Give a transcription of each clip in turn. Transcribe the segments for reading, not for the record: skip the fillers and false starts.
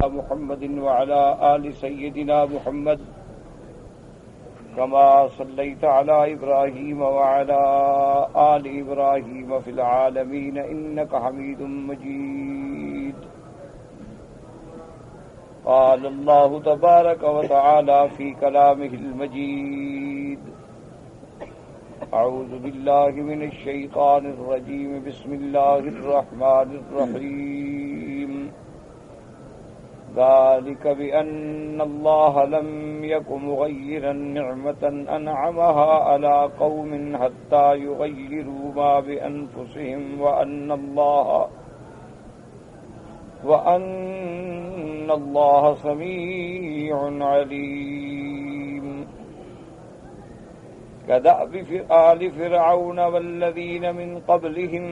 محمد وعلى آل سيدنا محمد كما صليت على إبراهيم وعلى آل إبراهيم في العالمين إنك حميد مجيد. قال الله تبارك وتعالى في كلامه المجيد: أعوذ بالله من الشيطان الرجيم. بسم الله الرحمن الرحيم. ذلك بأن الله لم يكن مغيرا نعمة أنعمها على قوم حتى يغيروا ما بأنفسهم وأن الله سميع عليم. كدأب آل فرعون والذين من قبلهم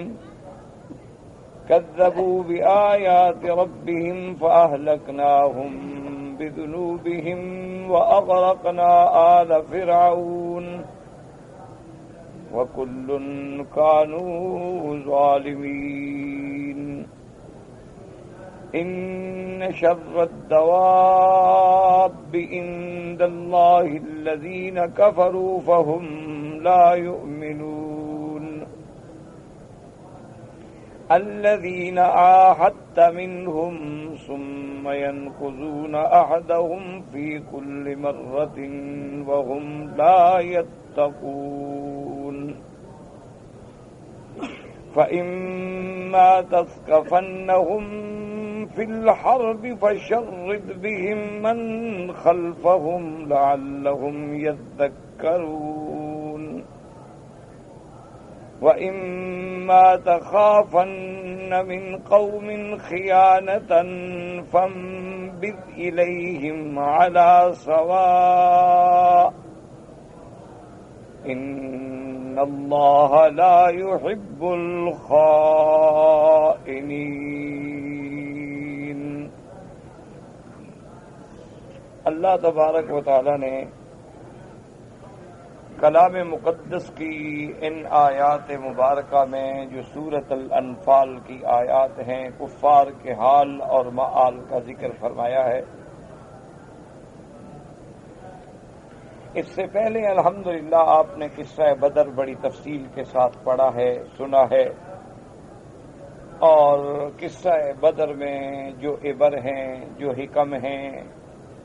كذبوا بآيات ربهم فأهلكناهم بذنوبهم وأغرقنا آل فرعون وكل كانوا ظالمين. إن شر الدواب عند الله الذين كفروا فهم لا يؤمنون. الذين عاهدت منهم ثم ينقضون عهدهم في كل مرة وهم لا يتقون. فإما تثقفنهم في الحرب فشرد بهم من خلفهم لعلهم يذكرون. وإما تخافن من قوم خيانة فانبذ إليهم على سواء إن الله لا يحب الخائنين. اللہ تبارک و تعالی نے کلام مقدس کی ان آیات مبارکہ میں جو سورۃ الانفال کی آیات ہیں کفار کے حال اور مآل کا ذکر فرمایا ہے. اس سے پہلے الحمدللہ آپ نے قصہ بدر بڑی تفصیل کے ساتھ پڑھا ہے، سنا ہے، اور قصہ بدر میں جو عبر ہیں، جو حکم ہیں،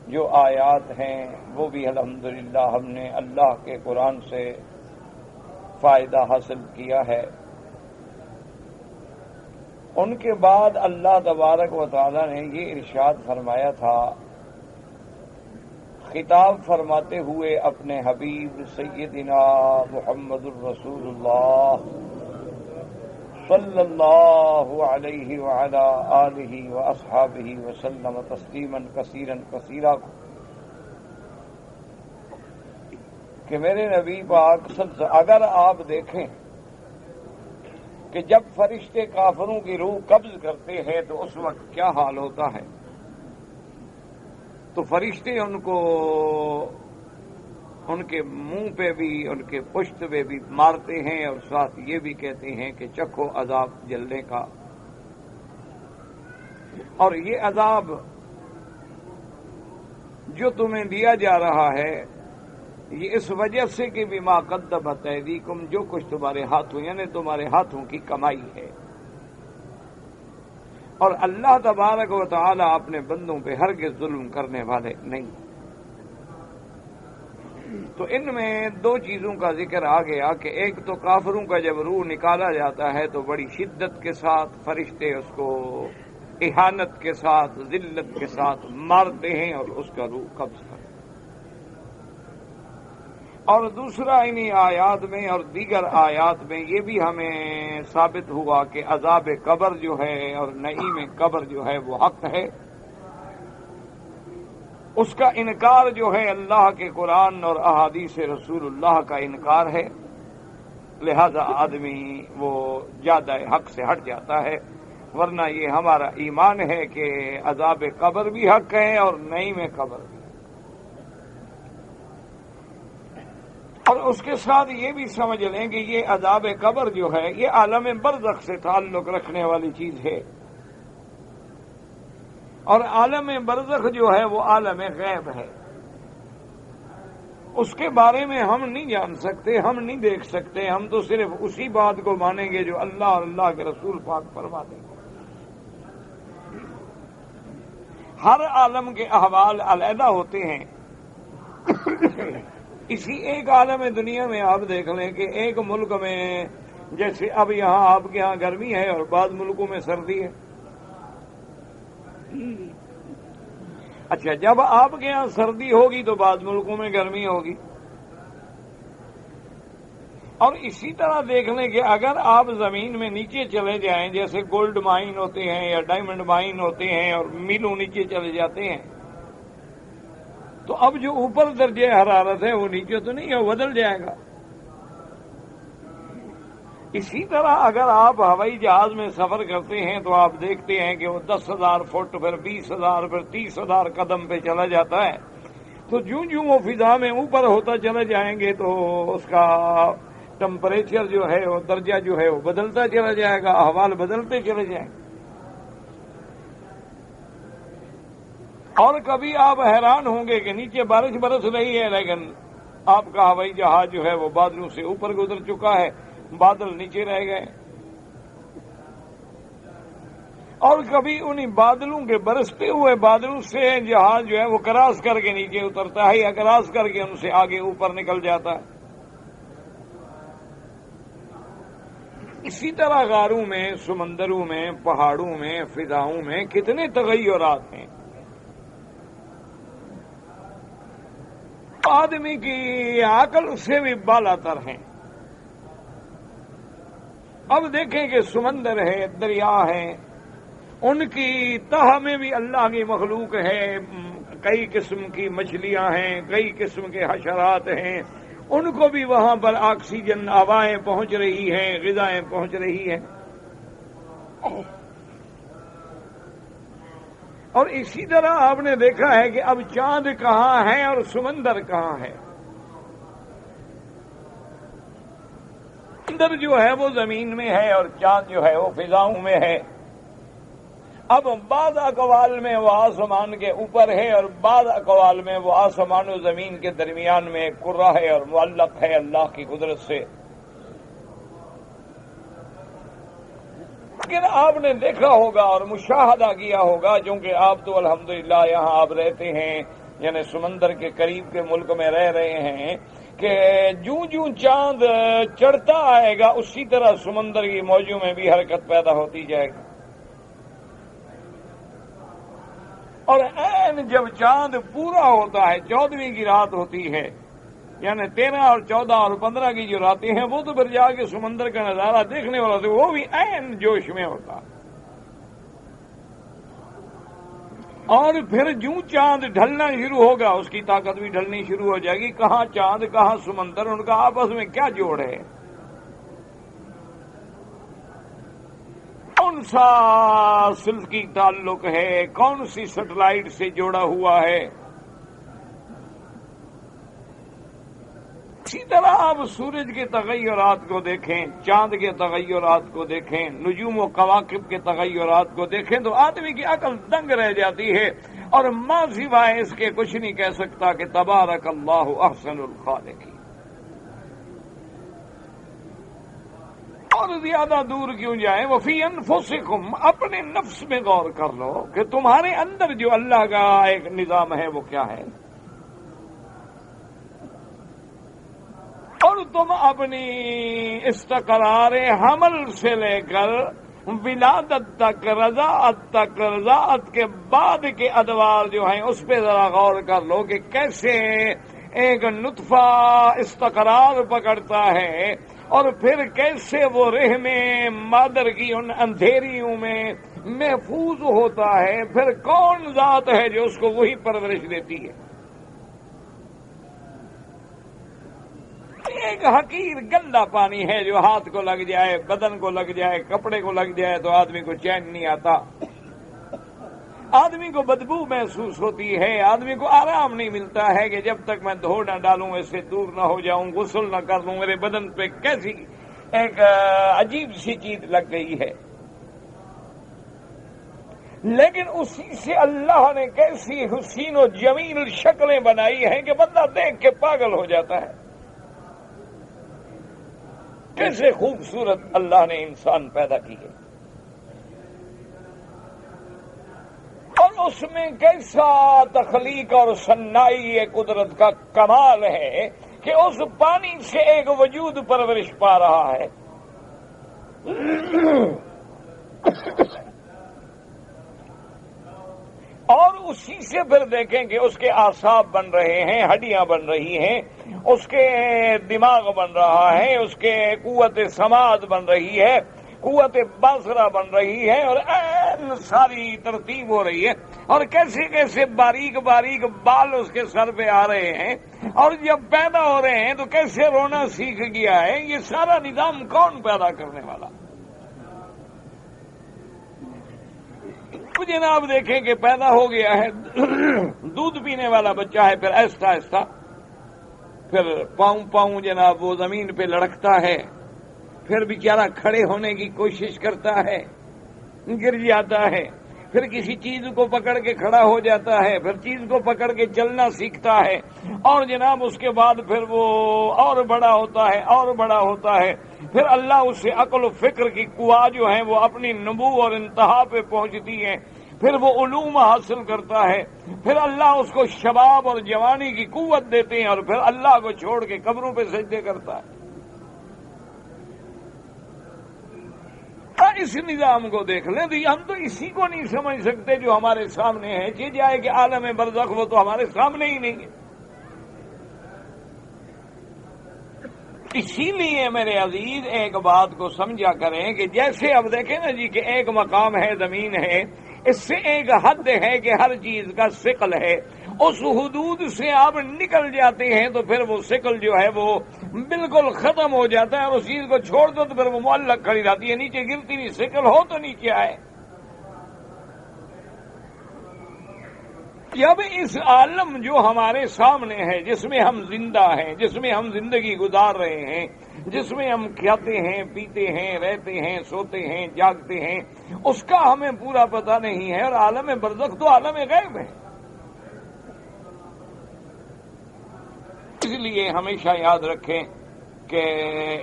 جو آیات ہیں، وہ بھی الحمدللہ ہم نے اللہ کے قرآن سے فائدہ حاصل کیا ہے. ان کے بعد اللہ تبارک و تعالی نے یہ ارشاد فرمایا تھا، خطاب فرماتے ہوئے اپنے حبیب سیدنا محمد الرسول اللہ صلی اللہ علیہ وعلی آلہ واصحابہ وسلم تسلیما کثیرا کثیرا کہ میرے نبی پاک اگر آپ دیکھیں کہ جب فرشتے کافروں کی روح قبض کرتے ہیں تو اس وقت کیا حال ہوتا ہے، تو فرشتے ان کو ان کے منہ پہ بھی ان کے پشت پہ بھی مارتے ہیں اور ساتھ یہ بھی کہتے ہیں کہ چکھو عذاب جلنے کا. اور یہ عذاب جو تمہیں دیا جا رہا ہے یہ اس وجہ سے کہ بما قدمت ایدیکم، جو کچھ تمہارے ہاتھوں یعنی تمہارے ہاتھوں کی کمائی ہے. اور اللہ تبارک و تعالی اپنے بندوں پہ ہرگز ظلم کرنے والے نہیں. تو ان میں دو چیزوں کا ذکر آ گیا کہ ایک تو کافروں کا جب روح نکالا جاتا ہے تو بڑی شدت کے ساتھ فرشتے اس کو اہانت کے ساتھ ذلت کے ساتھ مارتے ہیں اور اس کا روح قبض کرتے ہیں. اور دوسرا انہی آیات میں اور دیگر آیات میں یہ بھی ہمیں ثابت ہوا کہ عذاب قبر جو ہے اور نعیم قبر جو ہے وہ حق ہے. اس کا انکار جو ہے اللہ کے قرآن اور احادیث رسول اللہ کا انکار ہے، لہذا آدمی وہ زیادہ حق سے ہٹ جاتا ہے. ورنہ یہ ہمارا ایمان ہے کہ عذاب قبر بھی حق ہے اور نعیم قبر بھی. اور اس کے ساتھ یہ بھی سمجھ لیں کہ یہ عذاب قبر جو ہے یہ عالم برزخ سے تعلق رکھنے والی چیز ہے. اور عالم برزخ جو ہے وہ عالم غیب ہے، اس کے بارے میں ہم نہیں جان سکتے، ہم نہیں دیکھ سکتے، ہم تو صرف اسی بات کو مانیں گے جو اللہ اور اللہ کے رسول پاک فرما دیں گے۔ ہر عالم کے احوال علیحدہ ہوتے ہیں۔ اسی ایک عالم دنیا میں آپ دیکھ لیں کہ ایک ملک میں جیسے اب یہاں آپ کے یہاں گرمی ہے اور بعض ملکوں میں سردی ہے۔ اچھا، جب آپ کے یہاں سردی ہوگی تو بعض ملکوں میں گرمی ہوگی۔ اور اسی طرح دیکھ لیں کہ اگر آپ زمین میں نیچے چلے جائیں، جیسے گولڈ مائن ہوتے ہیں یا ڈائمنڈ مائن ہوتے ہیں اور میلوں نیچے چلے جاتے ہیں، تو اب جو اوپر درجہ حرارت ہے وہ نیچے تو نہیں ہے، وہ بدل جائے گا۔ اسی طرح اگر آپ ہوائی جہاز میں سفر کرتے ہیں تو آپ دیکھتے ہیں کہ وہ 10,000 فٹ، پھر 20,000، پھر 30,000 قدم پہ چلا جاتا ہے۔ تو جوں وہ فضا میں اوپر ہوتا چلے جائیں گے تو اس کا ٹمپریچر جو ہے، وہ درجہ جو ہے وہ بدلتا چلا جائے گا، احوال بدلتے چلے جائیں گے۔ اور کبھی آپ حیران ہوں گے کہ نیچے بارش برس رہی ہے لیکن آپ کا ہوائی جہاز جو ہے وہ بادلوں سے اوپر گزر چکا ہے، بادل نیچے رہ گئے۔ اور کبھی انہی بادلوں کے برستے ہوئے بادلوں سے جہاز جو ہے وہ کراس کر کے نیچے اترتا ہے یا کراس کر کے ان سے آگے اوپر نکل جاتا ہے۔ اسی طرح غاروں میں، سمندروں میں، پہاڑوں میں، فضاؤں میں کتنے تغیرات ہیں۔ آدمی کی عقل اس سے بھی بالا تر ہے۔ اب دیکھیں کہ سمندر ہے، دریا ہے، ان کی تہ میں بھی اللہ کی مخلوق ہے، کئی قسم کی مچھلیاں ہیں، کئی قسم کے حشرات ہیں، ان کو بھی وہاں پر آکسیجن ہوائیں پہنچ رہی ہیں، غذائیں پہنچ رہی ہیں۔ اور اسی طرح آپ نے دیکھا ہے کہ اب چاند کہاں ہے اور سمندر کہاں ہے۔ سمندر جو ہے وہ زمین میں ہے اور چاند جو ہے وہ فضاؤں میں ہے۔ اب بعض اقوال میں وہ آسمان کے اوپر ہے اور بعض اقوال میں وہ آسمان و زمین کے درمیان میں ایک کرہ ہے اور معلق ہے اللہ کی قدرت سے۔ لیکن آپ نے دیکھا ہوگا اور مشاہدہ کیا ہوگا، چونکہ آپ تو الحمدللہ یہاں آپ رہتے ہیں، یعنی سمندر کے قریب کے ملک میں رہ رہے ہیں، کہ جوں چاند چڑھتا آئے گا اسی طرح سمندر کی موجوں میں بھی حرکت پیدا ہوتی جائے گی۔ اور عین جب چاند پورا ہوتا ہے، 14ویں کی رات ہوتی ہے، یعنی 13 اور 14 اور 15 کی جو راتیں ہیں، وہ تو پھر جا کے سمندر کا نظارہ دیکھنے والا تھا، وہ بھی عین جوش میں ہوتا۔ اور پھر جوں چاند ڈھلنا شروع ہوگا اس کی طاقت بھی ڈھلنی شروع ہو جائے گی۔ کہاں چاند کہاں سمندر، ان کا آپس میں کیا جوڑ ہے؟ کون سا سلکی تعلق ہے، کون سی سیٹلائٹ سے جوڑا ہوا ہے؟ اسی طرح آپ سورج کے تغیرات کو دیکھیں، چاند کے تغیرات کو دیکھیں، نجوم و کواکب کے تغیرات کو دیکھیں تو آدمی کی عقل دنگ رہ جاتی ہے، اور ماں سوائے اس کے کچھ نہیں کہہ سکتا کہ تبارک اللہ احسن الخالقین۔ اور زیادہ دور کیوں جائیں، وفی انفسکم، اپنے نفس میں غور کر لو کہ تمہارے اندر جو اللہ کا ایک نظام ہے وہ کیا ہے، اور تم اپنی استقرار حمل سے لے کر ولادت تک، رضاعت کے بعد کے ادوار جو ہیں اس پہ ذرا غور کر لو کہ کیسے ایک نطفہ استقرار پکڑتا ہے اور پھر کیسے وہ رحم مادر کی ان اندھیریوں میں محفوظ ہوتا ہے، پھر کون ذات ہے جو اس کو وہی پرورش دیتی ہے۔ ایک حقیر گندا پانی ہے جو ہاتھ کو لگ جائے، بدن کو لگ جائے، کپڑے کو لگ جائے تو آدمی کو چین نہیں آتا، آدمی کو بدبو محسوس ہوتی ہے، آدمی کو آرام نہیں ملتا ہے کہ جب تک میں دھو نہ ڈالوں، اس سے دور نہ ہو جاؤں، غسل نہ کر لوں، میرے بدن پہ کیسی ایک عجیب سی چیز لگ گئی ہے۔ لیکن اسی سے اللہ نے کیسی حسین و جمیل شکلیں بنائی ہیں کہ بندہ دیکھ کے پاگل ہو جاتا ہے. کیسے خوبصورت اللہ نے انسان پیدا کی ہے، اور اس میں کیسا تخلیق اور صنائی قدرت کا کمال ہے کہ اس پانی سے ایک وجود پرورش پا رہا ہے. اور اسی سے پھر دیکھیں کہ اس کے اعصاب بن رہے ہیں، ہڈیاں بن رہی ہیں، اس کے دماغ بن رہا ہے، اس کے قوت سماعت بن رہی ہے، قوت بصرہ بن رہی ہے، اور ساری ترتیب ہو رہی ہے. اور کیسے کیسے باریک باریک بال اس کے سر پہ آ رہے ہیں، اور جب پیدا ہو رہے ہیں تو کیسے رونا سیکھ گیا ہے. یہ سارا نظام کون پیدا کرنے والا؟ جناب دیکھیں کہ پیدا ہو گیا ہے، دودھ پینے والا بچہ ہے، پھر آہستہ آہستہ پھر پاؤں پاؤں جناب وہ زمین پہ لڑکتا ہے، پھر بیچارہ کھڑے ہونے کی کوشش کرتا ہے، گر جاتا ہے، پھر کسی چیز کو پکڑ کے کھڑا ہو جاتا ہے، پھر چیز کو پکڑ کے چلنا سیکھتا ہے، اور جناب اس کے بعد پھر وہ اور بڑا ہوتا ہے اور بڑا ہوتا ہے. پھر اللہ اسے عقل و فکر کی قوا جو ہیں وہ اپنی نبوغ اور انتہا پہ پہنچتی ہیں، پھر وہ علوم حاصل کرتا ہے، پھر اللہ اس کو شباب اور جوانی کی قوت دیتے ہیں، اور پھر اللہ کو چھوڑ کے قبروں پہ سجدے کرتا ہے. اس نظام کو دیکھ لیں تو ہم تو اسی کو نہیں سمجھ سکتے جو ہمارے سامنے ہے. کہ جائے کہ عالم برزخ وہ تو ہمارے سامنے ہی نہیں ہے. اسی لیے میرے عزیز ایک بات کو سمجھا کریں کہ جیسے اب دیکھیں نا جی کہ ایک مقام ہے، زمین ہے، اس سے ایک حد ہے کہ ہر چیز کا ثقل ہے. اس حدود سے آپ نکل جاتے ہیں تو پھر وہ ثقل جو ہے وہ بالکل ختم ہو جاتا ہے، اور اس چیز کو چھوڑ دو تو پھر وہ معلق کھڑی رہتی ہے، نیچے گرتی نہیں. ثقل ہو تو نیچے آئے. جب اس عالم جو ہمارے سامنے ہے، جس میں ہم زندہ ہیں، جس میں ہم زندگی گزار رہے ہیں، جس میں ہم کھاتے ہیں، پیتے ہیں، رہتے ہیں، سوتے ہیں، جاگتے ہیں، اس کا ہمیں پورا پتہ نہیں ہے. اور عالم برزخ تو عالم غیب ہے. اس لیے ہمیشہ یاد رکھیں کہ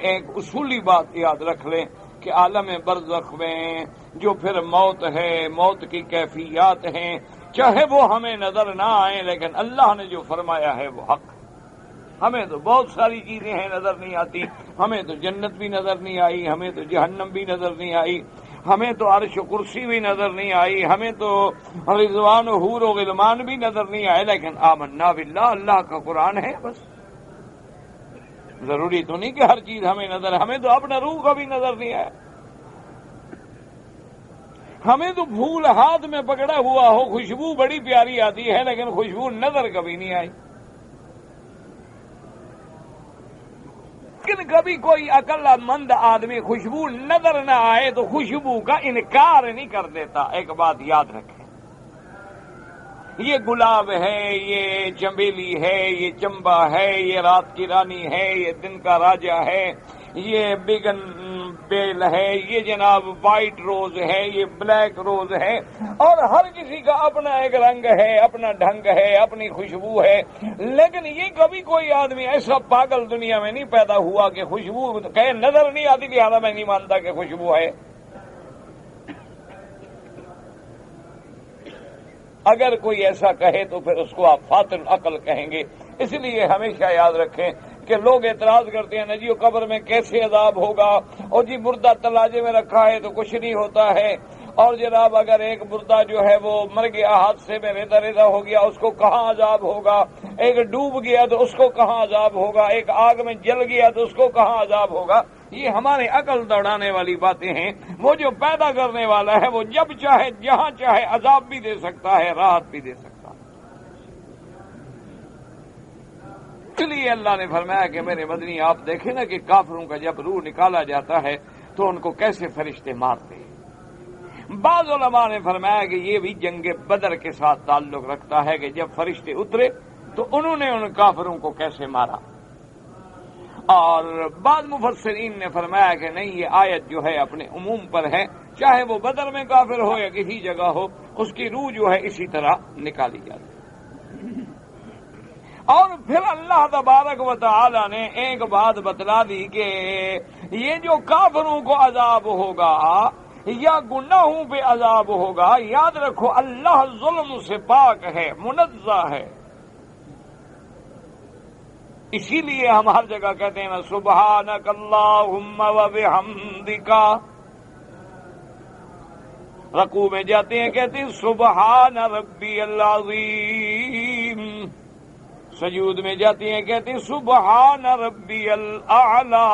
ایک اصولی بات یاد رکھ لیں کہ عالم برزخ میں جو پھر موت ہے، موت کی کیفیات ہیں، چاہے وہ ہمیں نظر نہ آئیں، لیکن اللہ نے جو فرمایا ہے وہ حق. ہمیں تو بہت ساری چیزیں ہیں نظر نہیں آتی. ہمیں تو جنت بھی نظر نہیں آئی، ہمیں تو جہنم بھی نظر نہیں آئی، ہمیں تو عرش و کرسی بھی نظر نہیں آئی، ہمیں تو رضوان و حور و غلمان بھی نظر نہیں آئے. لیکن آمنا باللہ، اللہ کا قرآن ہے. بس ضروری تو نہیں کہ ہر چیز ہمیں نظر، ہمیں تو اپنا روح کا بھی نظر نہیں آیا. ہمیں تو پھول ہاتھ میں پکڑا ہوا ہو، خوشبو بڑی پیاری آتی ہے، لیکن خوشبو نظر کبھی نہیں آئی. لیکن کبھی کوئی عقل مند آدمی خوشبو نظر نہ آئے تو خوشبو کا انکار نہیں کر دیتا. ایک بات یاد رکھیں، یہ گلاب ہے، یہ چمیلی ہے، یہ چمبا ہے، یہ رات کی رانی ہے، یہ دن کا راجا ہے، یہ بیگن بیل ہے، یہ جناب وائٹ روز ہے، یہ بلیک روز ہے، اور ہر کسی کا اپنا ایک رنگ ہے، اپنا ڈھنگ ہے، اپنی خوشبو ہے. لیکن یہ کبھی کوئی آدمی ایسا پاگل دنیا میں نہیں پیدا ہوا کہ خوشبو کہے نظر نہیں آتی، لہٰذا میں نہیں مانتا کہ خوشبو ہے. اگر کوئی ایسا کہے تو پھر اس کو آپ فاطر عقل کہیں گے. اس لیے ہمیشہ یاد رکھیں کہ لوگ اعتراض کرتے ہیں نا جی قبر میں کیسے عذاب ہوگا، اور جی مردہ تلاجے میں رکھا ہے تو کچھ نہیں ہوتا ہے، اور جناب اگر ایک مردہ جو ہے وہ مر گیا، حادثے میں ریزہ ریزہ ہو گیا، اس کو کہاں عذاب ہوگا، ایک ڈوب گیا تو اس کو کہاں عذاب ہوگا، ایک آگ میں جل گیا تو اس کو کہاں عذاب ہوگا. یہ ہمارے عقل دوڑانے والی باتیں ہیں. وہ جو پیدا کرنے والا ہے وہ جب چاہے جہاں چاہے عذاب بھی دے سکتا ہے، راحت بھی دے سکتا ہے. اس لیے اللہ نے فرمایا کہ میرے مدنی آپ دیکھیں نا کہ کافروں کا جب روح نکالا جاتا ہے تو ان کو کیسے فرشتے مارتے ہیں. بعض علماء نے فرمایا کہ یہ بھی جنگ بدر کے ساتھ تعلق رکھتا ہے کہ جب فرشتے اترے تو انہوں نے ان کافروں کو کیسے مارا. اور بعض مفسرین نے فرمایا کہ نہیں، یہ آیت جو ہے اپنے عموم پر ہے، چاہے وہ بدر میں کافر ہو یا کسی جگہ ہو، اس کی روح جو ہے اسی طرح نکالی جاتی ہے۔ اور پھر اللہ تبارک و تعالی نے ایک بات بتلا دی کہ یہ جو کافروں کو عذاب ہوگا یا گناہوں پہ عذاب ہوگا، یاد رکھو اللہ ظلم سے پاک ہے، منزہ ہے۔ اسی لیے ہم ہر جگہ کہتے ہیں نا سبحانک اللہم و بحمدک، رکوع میں جاتے ہیں کہتے ہیں سبحان ربی العظیم، سجود میں جاتے ہیں کہتے ہیں سبحان ربی الاعلی،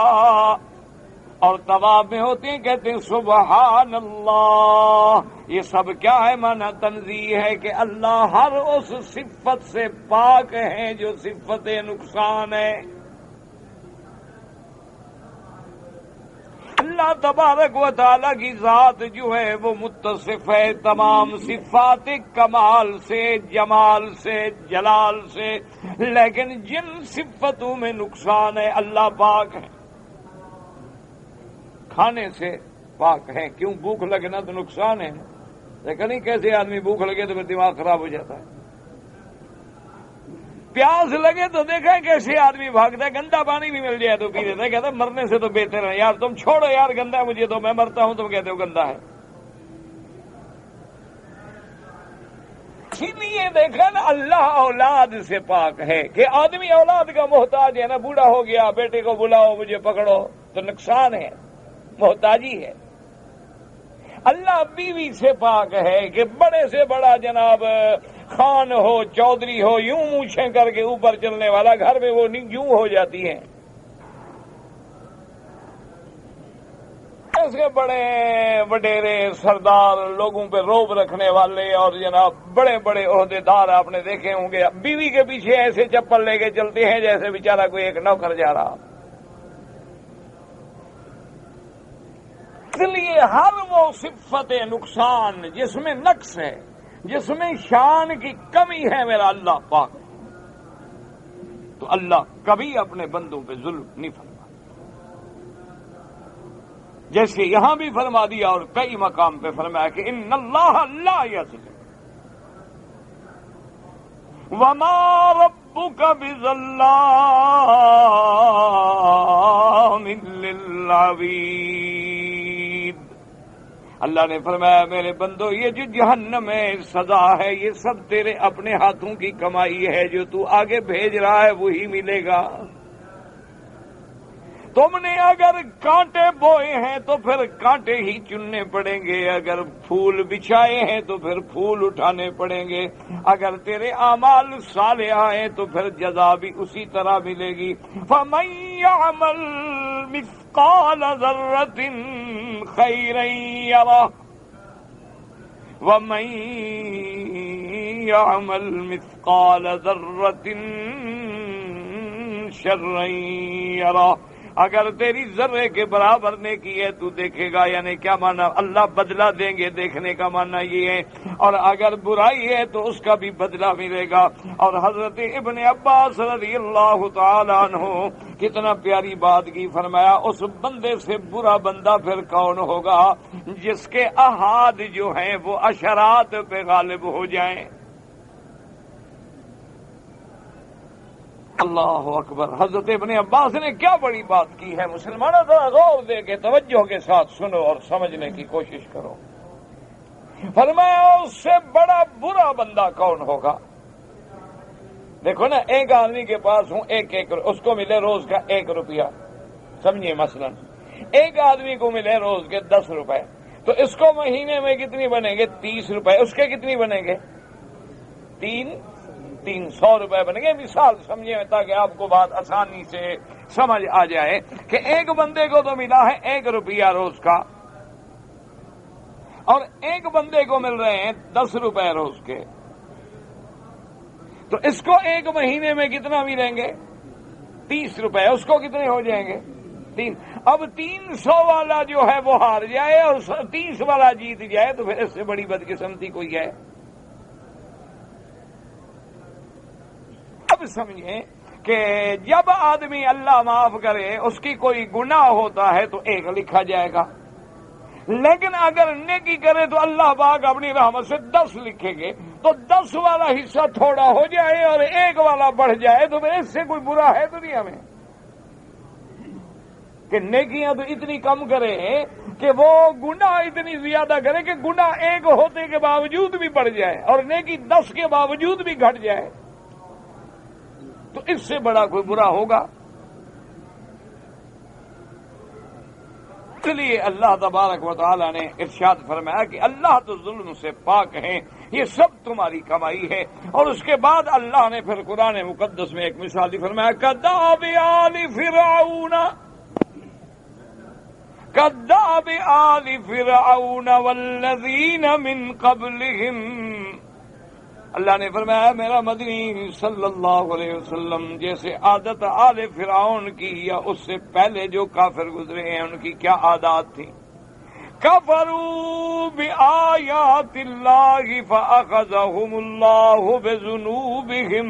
اور طواف میں ہوتے ہیں کہتے ہیں سبحان اللہ۔ یہ سب کیا ہے؟ معنی تنزیہ ہے کہ اللہ ہر اس صفت سے پاک ہے جو صفت نقصان ہے۔ اللہ تبارک و تعالی کی ذات جو ہے وہ متصف ہے تمام صفات کمال سے، جمال سے، جلال سے، لیکن جن صفتوں میں نقصان ہے اللہ پاک ہے۔ کھانے سے پاک ہے، کیوں؟ بھوک لگنا تو نقصان ہے، لیکن نہیں کیسے آدمی بھوک لگے تو پھر دماغ خراب ہو جاتا ہے، پیاس لگے تو دیکھیں کیسے آدمی بھاگتا ہے، گندا پانی بھی مل جائے تو پی لیتا ہے، کہتا ہے مرنے سے تو بہتر ہے، یار تم چھوڑو یار گندا ہے مجھے تو، میں مرتا ہوں تم کہتے ہو گندا ہے۔ اسی لیے دیکھا نا اللہ اولاد سے پاک ہے کہ آدمی اولاد کا محتاج ہے نا، بوڑھا ہو گیا بیٹے کو بلاؤ مجھے پکڑو تو نقصان ہے، محتاجی ہے۔ اللہ بیوی سے پاک ہے کہ بڑے سے بڑا جناب خان ہو، چودھری ہو، یوں مونچھیں کر کے اوپر چلنے والا گھر میں وہ یوں ہو جاتی ہیں۔ ایسے بڑے وڈیرے سردار لوگوں پہ روب رکھنے والے اور جناب بڑے بڑے عہدے دار آپ نے دیکھے ہوں گے، بیوی کے پیچھے ایسے چپل لے کے چلتے ہیں جیسے بیچارہ کوئی ایک نوکر جا رہا۔ اس لیے ہر وہ صفت نقصان جس میں نقص ہے، جس میں شان کی کمی ہے، میرا اللہ پاک، تو اللہ کبھی اپنے بندوں پہ ظلم نہیں فرما، جیسے یہاں بھی فرما دیا اور کئی مقام پہ فرمایا کہ ان اللہ لا یظلم وما ربک بظلام للعبید۔ اللہ نے فرمایا میرے بندو یہ جو جہنم ہے سزا ہے، یہ سب تیرے اپنے ہاتھوں کی کمائی ہے، جو تو آگے بھیج رہا ہے وہی ملے گا۔ تم نے اگر کانٹے بوئے ہیں تو پھر کانٹے ہی چننے پڑیں گے، اگر پھول بچھائے ہیں تو پھر پھول اٹھانے پڑیں گے، اگر تیرے اعمال صالحہ ہیں تو پھر جزا بھی اسی طرح ملے گی۔ فَمَن يَعْمَلْ مِثْقَالَ ذَرَّةٍ خَيْرًا يَرَهُ وَمَن يَعْمَلْ مِثْقَالَ ذَرَّةٍ شَرًّا يَرَهُ۔ اگر تیری ذرے کے برابر نیکی ہے تو دیکھے گا، یعنی کیا معنی؟ اللہ بدلہ دیں گے، دیکھنے کا معنی یہ ہے، اور اگر برائی ہے تو اس کا بھی بدلہ ملے گا۔ اور حضرت ابن عباس رضی اللہ تعالی عنہ کتنا پیاری بات کی، فرمایا اس بندے سے برا بندہ پھر کون ہوگا جس کے احاد جو ہیں وہ اشرات پہ غالب ہو جائیں۔ اللہ اکبر، حضرت ابن عباس نے کیا بڑی بات کی ہے، مسلمانوں ذرا غور دے کے توجہ کے ساتھ سنو اور سمجھنے کی کوشش کرو۔ فرمایا اس سے بڑا برا بندہ کون ہوگا؟ دیکھو نا، ایک آدمی کے پاس ہوں ایک اس کو ملے روز کا 1 روپیہ، سمجھیے مثلا ایک آدمی کو ملے روز کے 10 روپے، تو اس کو مہینے میں کتنی بنیں گے؟ 30 روپے۔ اس کے کتنی بنیں گے؟ 300 روپے بنیں گے۔ مثال سمجھیں تاکہ آپ کو بات آسانی سے سمجھ آ جائے کہ ایک بندے کو تو ملا ہے 1 روپیہ روز کا، اور ایک بندے کو مل رہے ہیں 10 روپے روز کے، تو اس کو ایک مہینے میں کتنا ملیں گے؟ 30 روپے۔ اس کو کتنے ہو جائیں گے؟ 3۔ اب 300 والا جو ہے وہ ہار جائے اور 30 والا جیت جائے تو پھر اس سے بڑی بدقسمتی کوئی ہے؟ اب سمجھیں کہ جب آدمی اللہ معاف کرے اس کی کوئی گناہ ہوتا ہے تو 1 لکھا جائے گا، لیکن اگر نیکی کرے تو اللہ پاک اپنی رحمت سے 10 لکھیں گے، تو 10 والا حصہ تھوڑا ہو جائے اور 1 والا بڑھ جائے تو اس سے کوئی برا ہے دنیا میں؟ کہ نیکیاں تو اتنی کم کرے کہ وہ گناہ اتنی زیادہ کرے کہ گناہ 1 ہوتے کے باوجود بھی بڑھ جائے اور نیکی 10 کے باوجود بھی گھٹ جائے، تو اس سے بڑا کوئی برا ہوگا؟ اس لیے اللہ تبارک و تعالی نے ارشاد فرمایا کہ اللہ تو ظلم سے پاک ہے، یہ سب تمہاری کمائی ہے۔ اور اس کے بعد اللہ نے پھر قرآن مقدس میں ایک مثال دی، فرمایا کداب آل فرعون، کداب آل فرعون والذین من قبلہم۔ اللہ نے فرمایا میرا مدنی صلی اللہ علیہ وسلم جیسے عادت آل فرعون کی یا اس سے پہلے جو کافر گزرے ہیں ان کی کیا عادات تھی، کفروا بآیات اللہ فأخذہم اللہ بذنوبہم،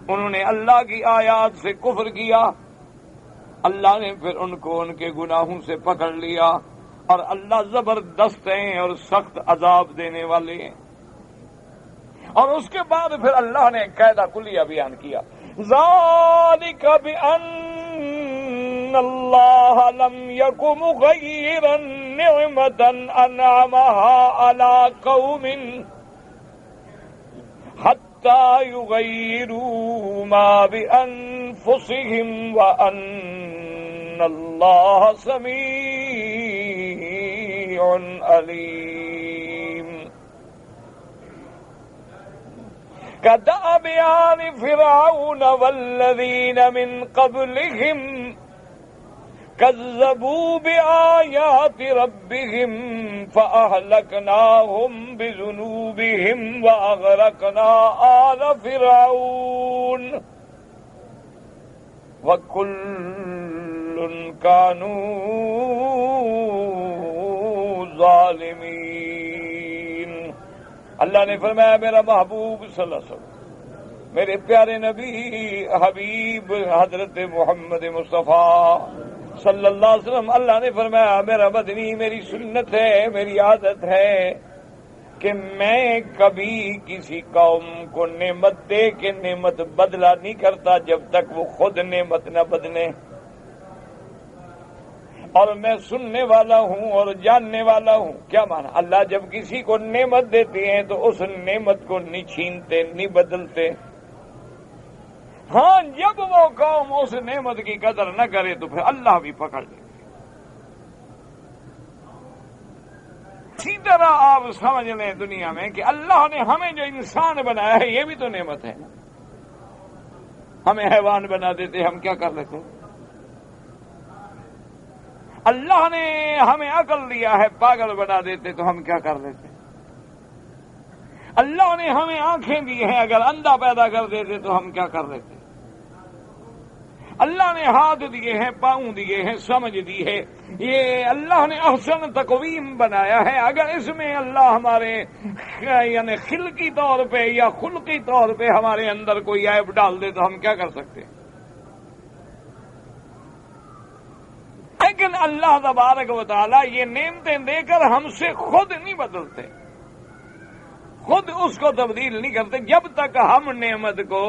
انہوں نے اللہ کی آیات سے کفر کیا، اللہ نے پھر ان کو ان کے گناہوں سے پکڑ لیا، اور اللہ زبردست ہیں اور سخت عذاب دینے والے ہیں۔ اور اس کے بعد پھر اللہ نے قاعدہ کلیہ بیان کیا، ذالک بأن اللہ لم یک مغیرا نعمتا انعمها على قوم حتی یغیروا ما بانفسهم وان اللہ سمیع علیم۔ كدأب آل فرعون والذين من قبلهم كذبوا بآيات ربهم فأهلكناهم بذنوبهم وأغرقنا آل فرعون وكل كانوا ظالمين۔ اللہ نے فرمایا میرا محبوب صلی اللہ علیہ وسلم، میرے پیارے نبی حبیب حضرت محمد مصطفیٰ صلی اللہ علیہ وسلم، اللہ نے فرمایا میرا مدنی میری سنت ہے، میری عادت ہے کہ میں کبھی کسی قوم کو نعمت دے کے نعمت بدلہ نہیں کرتا جب تک وہ خود نعمت نہ بدلے، اور میں سننے والا ہوں اور جاننے والا ہوں۔ کیا مانا؟ اللہ جب کسی کو نعمت دیتے ہیں تو اس نعمت کو نہیں چھینتے نہیں بدلتے، ہاں جب وہ قوم اس نعمت کی قدر نہ کرے تو پھر اللہ بھی پکڑ لے۔ اسی طرح آپ سمجھ لیں دنیا میں کہ اللہ نے ہمیں جو انسان بنایا ہے یہ بھی تو نعمت ہے، ہمیں حیوان بنا دیتے ہم کیا کر لیتے؟ اللہ نے ہمیں عقل دیا ہے پاگل بنا دیتے تو ہم کیا کر لیتے؟ اللہ نے ہمیں آنکھیں دی ہیں اگر اندھا پیدا کر دیتے تو ہم کیا کر لیتے؟ اللہ نے ہاتھ دیے ہیں، پاؤں دیے ہیں، سمجھ دی ہے، یہ اللہ نے احسن تقویم بنایا ہے، اگر اس میں اللہ ہمارے یعنی خلقی طور پہ یا خلقی طور پہ ہمارے اندر کوئی عیب ڈال دے تو ہم کیا کر سکتے؟ لیکن اللہ تبارک و تعالیٰ یہ نعمتیں دے کر ہم سے خود نہیں بدلتے، خود اس کو تبدیل نہیں کرتے جب تک ہم نعمت کو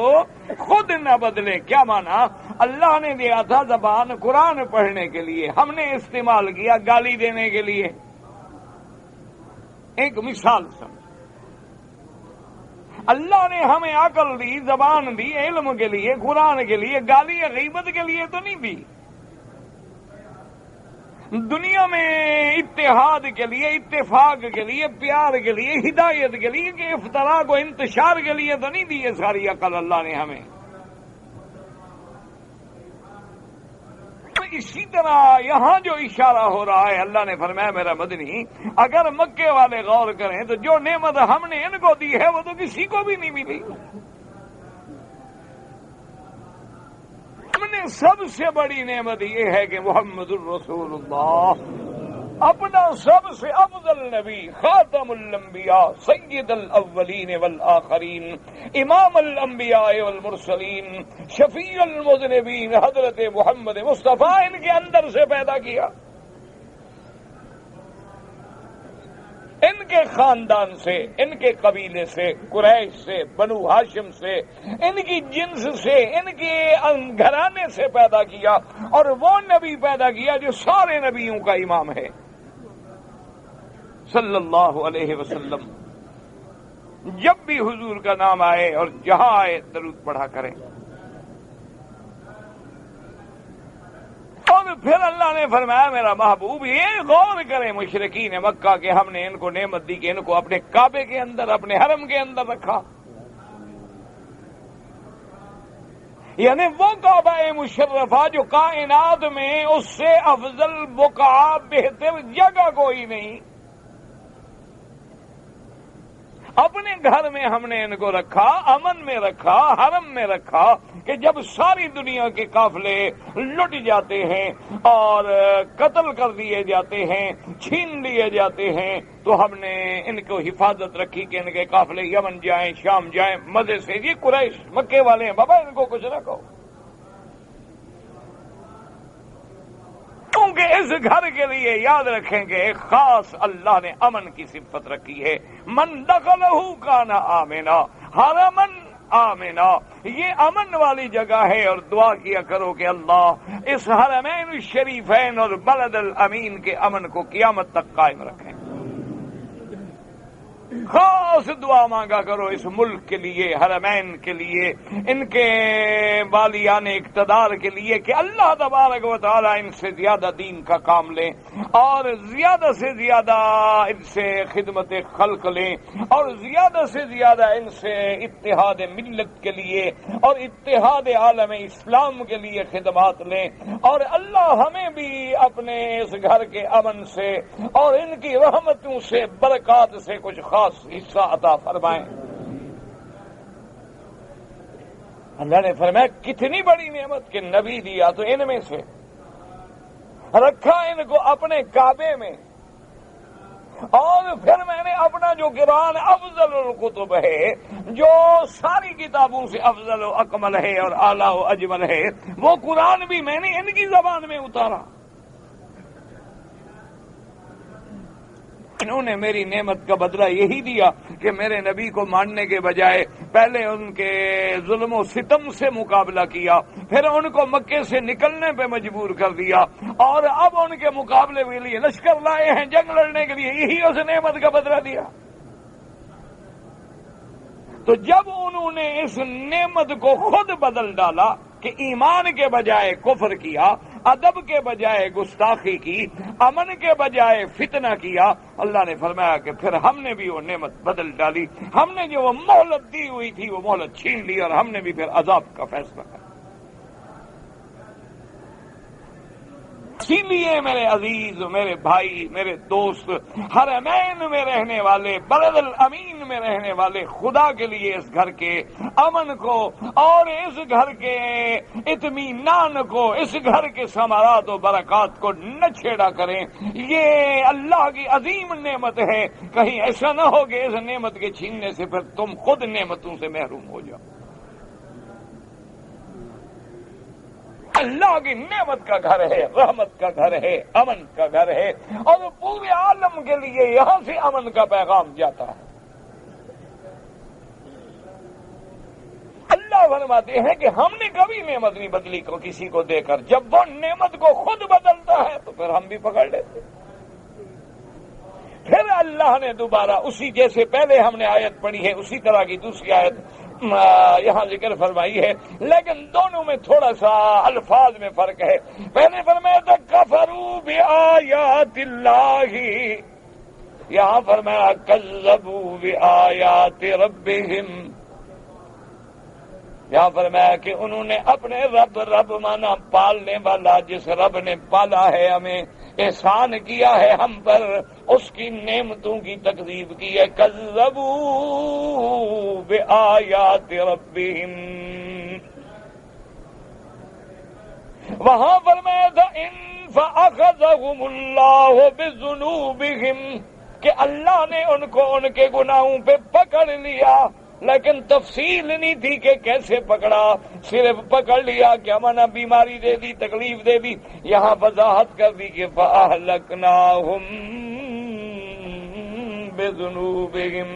خود نہ بدلے۔ کیا مانا؟ اللہ نے دیا تھا زبان قرآن پڑھنے کے لیے، ہم نے استعمال کیا گالی دینے کے لیے۔ ایک مثال سمجھ، اللہ نے ہمیں عقل دی، زبان دی علم کے لیے، قرآن کے لیے، گالی یا غیبت کے لیے تو نہیں دی۔ دنیا میں اتحاد کے لیے، اتفاق کے لیے، پیار کے لیے، ہدایت کے لیے، کہ افطراء کو انتشار کے لیے تو نہیں دی یہ ساری عقل اللہ نے ہمیں۔ اسی طرح یہاں جو اشارہ ہو رہا ہے، اللہ نے فرمایا میرا مدنی اگر مکے والے غور کریں تو جو نعمت ہم نے ان کو دی ہے وہ تو کسی کو بھی نہیں ملی۔ ہم نے سب سے بڑی نعمت یہ ہے کہ محمد الرسول اللہ اپنا سب سے افضل نبی، خاتم الانبیاء، سید الاولین والآخرین، امام الانبیاء والمرسلین، شفیع المذنبین حضرت محمد مصطفیٰ ان کے اندر سے پیدا کیا، ان کے خاندان سے، ان کے قبیلے سے، قریش سے، بنو ہاشم سے، ان کی جنس سے، ان کے گھرانے سے پیدا کیا، اور وہ نبی پیدا کیا جو سارے نبیوں کا امام ہے صلی اللہ علیہ وسلم۔ جب بھی حضور کا نام آئے اور جہاں آئے درود پڑھا کریں۔ اور پھر اللہ نے فرمایا میرا محبوب یہ غور کریں مشرکین مکہ کہ ہم نے ان کو نعمت دی کہ ان کو اپنے کعبے کے اندر، اپنے حرم کے اندر رکھا، یعنی وہ کعبہ مشرفہ جو کائنات میں اس سے افضل بقعہ، بہتر جگہ کوئی نہیں، اپنے گھر میں ہم نے ان کو رکھا، امن میں رکھا، حرم میں رکھا، کہ جب ساری دنیا کے قافلے لٹ جاتے ہیں اور قتل کر دیے جاتے ہیں، چھین لیے جاتے ہیں، تو ہم نے ان کو حفاظت رکھی کہ ان کے قافلے یمن جائیں، شام جائیں مزے سے۔ یہ قریش مکے والے ہیں، بابا ان کو کچھ نہ کہو، کیونکہ اس گھر کے لیے یاد رکھیں کہ ایک خاص اللہ نے امن کی صفت رکھی ہے، من دخلہ کان آمنا، حرمن آمنا، یہ امن والی جگہ ہے، اور دعا کیا کرو کہ اللہ اس حرمین الشریفین اور بلد الامین کے امن کو قیامت تک قائم رکھیں۔ خاص دعا مانگا کرو اس ملک کے لیے، حرمین کے لیے، ان کے والیان اقتدار کے لیے، کہ اللہ تبارک و تعالی ان سے زیادہ دین کا کام لیں اور زیادہ سے زیادہ ان سے خدمت خلق لیں، اور زیادہ سے زیادہ ان سے اتحاد ملت کے لیے اور اتحاد عالم اسلام کے لیے خدمات لیں، اور اللہ ہمیں بھی اپنے اس گھر کے امن سے اور ان کی رحمتوں سے، برکات سے کچھ خاص حصہ عطا فرمائیں۔ اللہ نے فرمایا کتنی بڑی نعمت کہ نبی دیا تو ان میں سے رکھا ان کو اپنے کعبے میں، اور پھر میں نے اپنا جو قرآن افضل الکتب ہے، جو ساری کتابوں سے افضل و اکمل ہے اور اعلیٰ و اجمل ہے، وہ قرآن بھی میں نے ان کی زبان میں اتارا۔ انہوں نے میری نعمت کا بدلہ یہی دیا کہ میرے نبی کو ماننے کے بجائے پہلے ان کے ظلم و ستم سے مقابلہ کیا، پھر ان کو مکے سے نکلنے پہ مجبور کر دیا، اور اب ان کے مقابلے کے لیے لشکر لائے ہیں جنگ لڑنے کے لیے، یہی اس نعمت کا بدلہ دیا۔ تو جب انہوں نے اس نعمت کو خود بدل ڈالا کہ ایمان کے بجائے کفر کیا، ادب کے بجائے گستاخی کی، امن کے بجائے فتنہ کیا، اللہ نے فرمایا کہ پھر ہم نے بھی وہ نعمت بدل ڈالی، ہم نے جو وہ مہلت دی ہوئی تھی وہ مہلت چھین لی، اور ہم نے بھی پھر عذاب کا فیصلہ کیا۔ اسی لیے میرے عزیز، میرے بھائی، میرے دوست، حرمین میں رہنے والے، بلد الامین میں رہنے والے، خدا کے لیے اس گھر کے امن کو اور اس گھر کے اطمینان کو، اس گھر کے ثمرات و برکات کو نہ چھیڑا کریں۔ یہ اللہ کی عظیم نعمت ہے، کہیں ایسا نہ ہو کہ اس نعمت کے چھیننے سے پھر تم خود نعمتوں سے محروم ہو جاؤ۔ اللہ کی نعمت کا گھر ہے، رحمت کا گھر ہے، امن کا گھر ہے، اور پورے عالم کے لیے یہاں سے امن کا پیغام جاتا ہے۔ اللہ فرماتے ہیں کہ ہم نے کبھی نعمت نہیں بدلی کو کسی کو دے کر، جب وہ نعمت کو خود بدلتا ہے تو پھر ہم بھی پکڑ لیتے۔ پھر اللہ نے دوبارہ اسی جیسے پہلے ہم نے آیت پڑھی ہے اسی طرح کی دوسری آیت یہاں ذکر فرمائی ہے، لیکن دونوں میں تھوڑا سا الفاظ میں فرق ہے۔ پہلے فرمایا تھا کفروا بآیات اللہ، یہاں فرمایا کذبوا بآیات ربہم، یہاں فرمایا کہ انہوں نے اپنے رب مانا پالنے والا، جس رب نے پالا ہے، ہمیں احسان کیا ہے ہم پر، اس کی نعمتوں کی تکذیب کی ہے۔ کذبوا بآیات ربہم، وہاں فرمایا تھا ان فَأَخَذَهُمُ اللَّهُ بِذُنُوبِهِمْ کہ اللہ نے ان کو ان کے گناہوں پہ پکڑ لیا، لیکن تفصیل نہیں تھی کہ کیسے پکڑا، صرف پکڑ لیا کہ امانا بیماری دے دی، تکلیف دے دی۔ یہاں وضاحت کر دی کہ فَأَهْلَكْنَاهُمْ بِذُنُوبِهِمْ،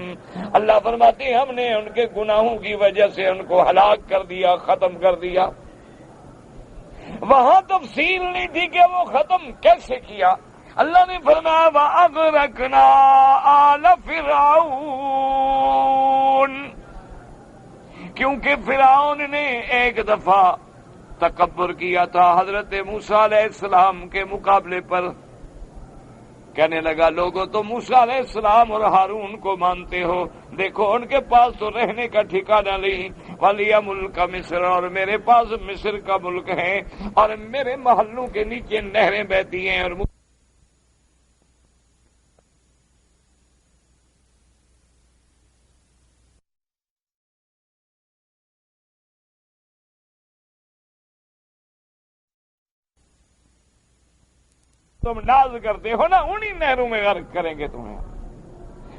اللہ فرماتے ہیں ہم نے ان کے گناہوں کی وجہ سے ان کو ہلاک کر دیا، ختم کر دیا۔ وہاں تفصیل نہیں تھی کہ وہ ختم کیسے کیا۔ اللہ نے فرمایا وَأَغْرَقْنَا آلَ فِرْعَوْنَ، کیونکہ فرعون نے ایک دفعہ تکبر کیا تھا حضرت موسیٰ علیہ السلام کے مقابلے پر، کہنے لگا لوگوں تو موسیٰ علیہ السلام اور ہارون کو مانتے ہو، دیکھو ان کے پاس تو رہنے کا ٹھکانہ نہیں، وَلِيَ مُلْكَ مصر، اور میرے پاس مصر کا ملک ہے، اور میرے محلوں کے نیچے نہریں بہتی ہیں، اور تم ناز کرتے ہو نا، انہی نہروں میں غرق کریں گے تمہیں۔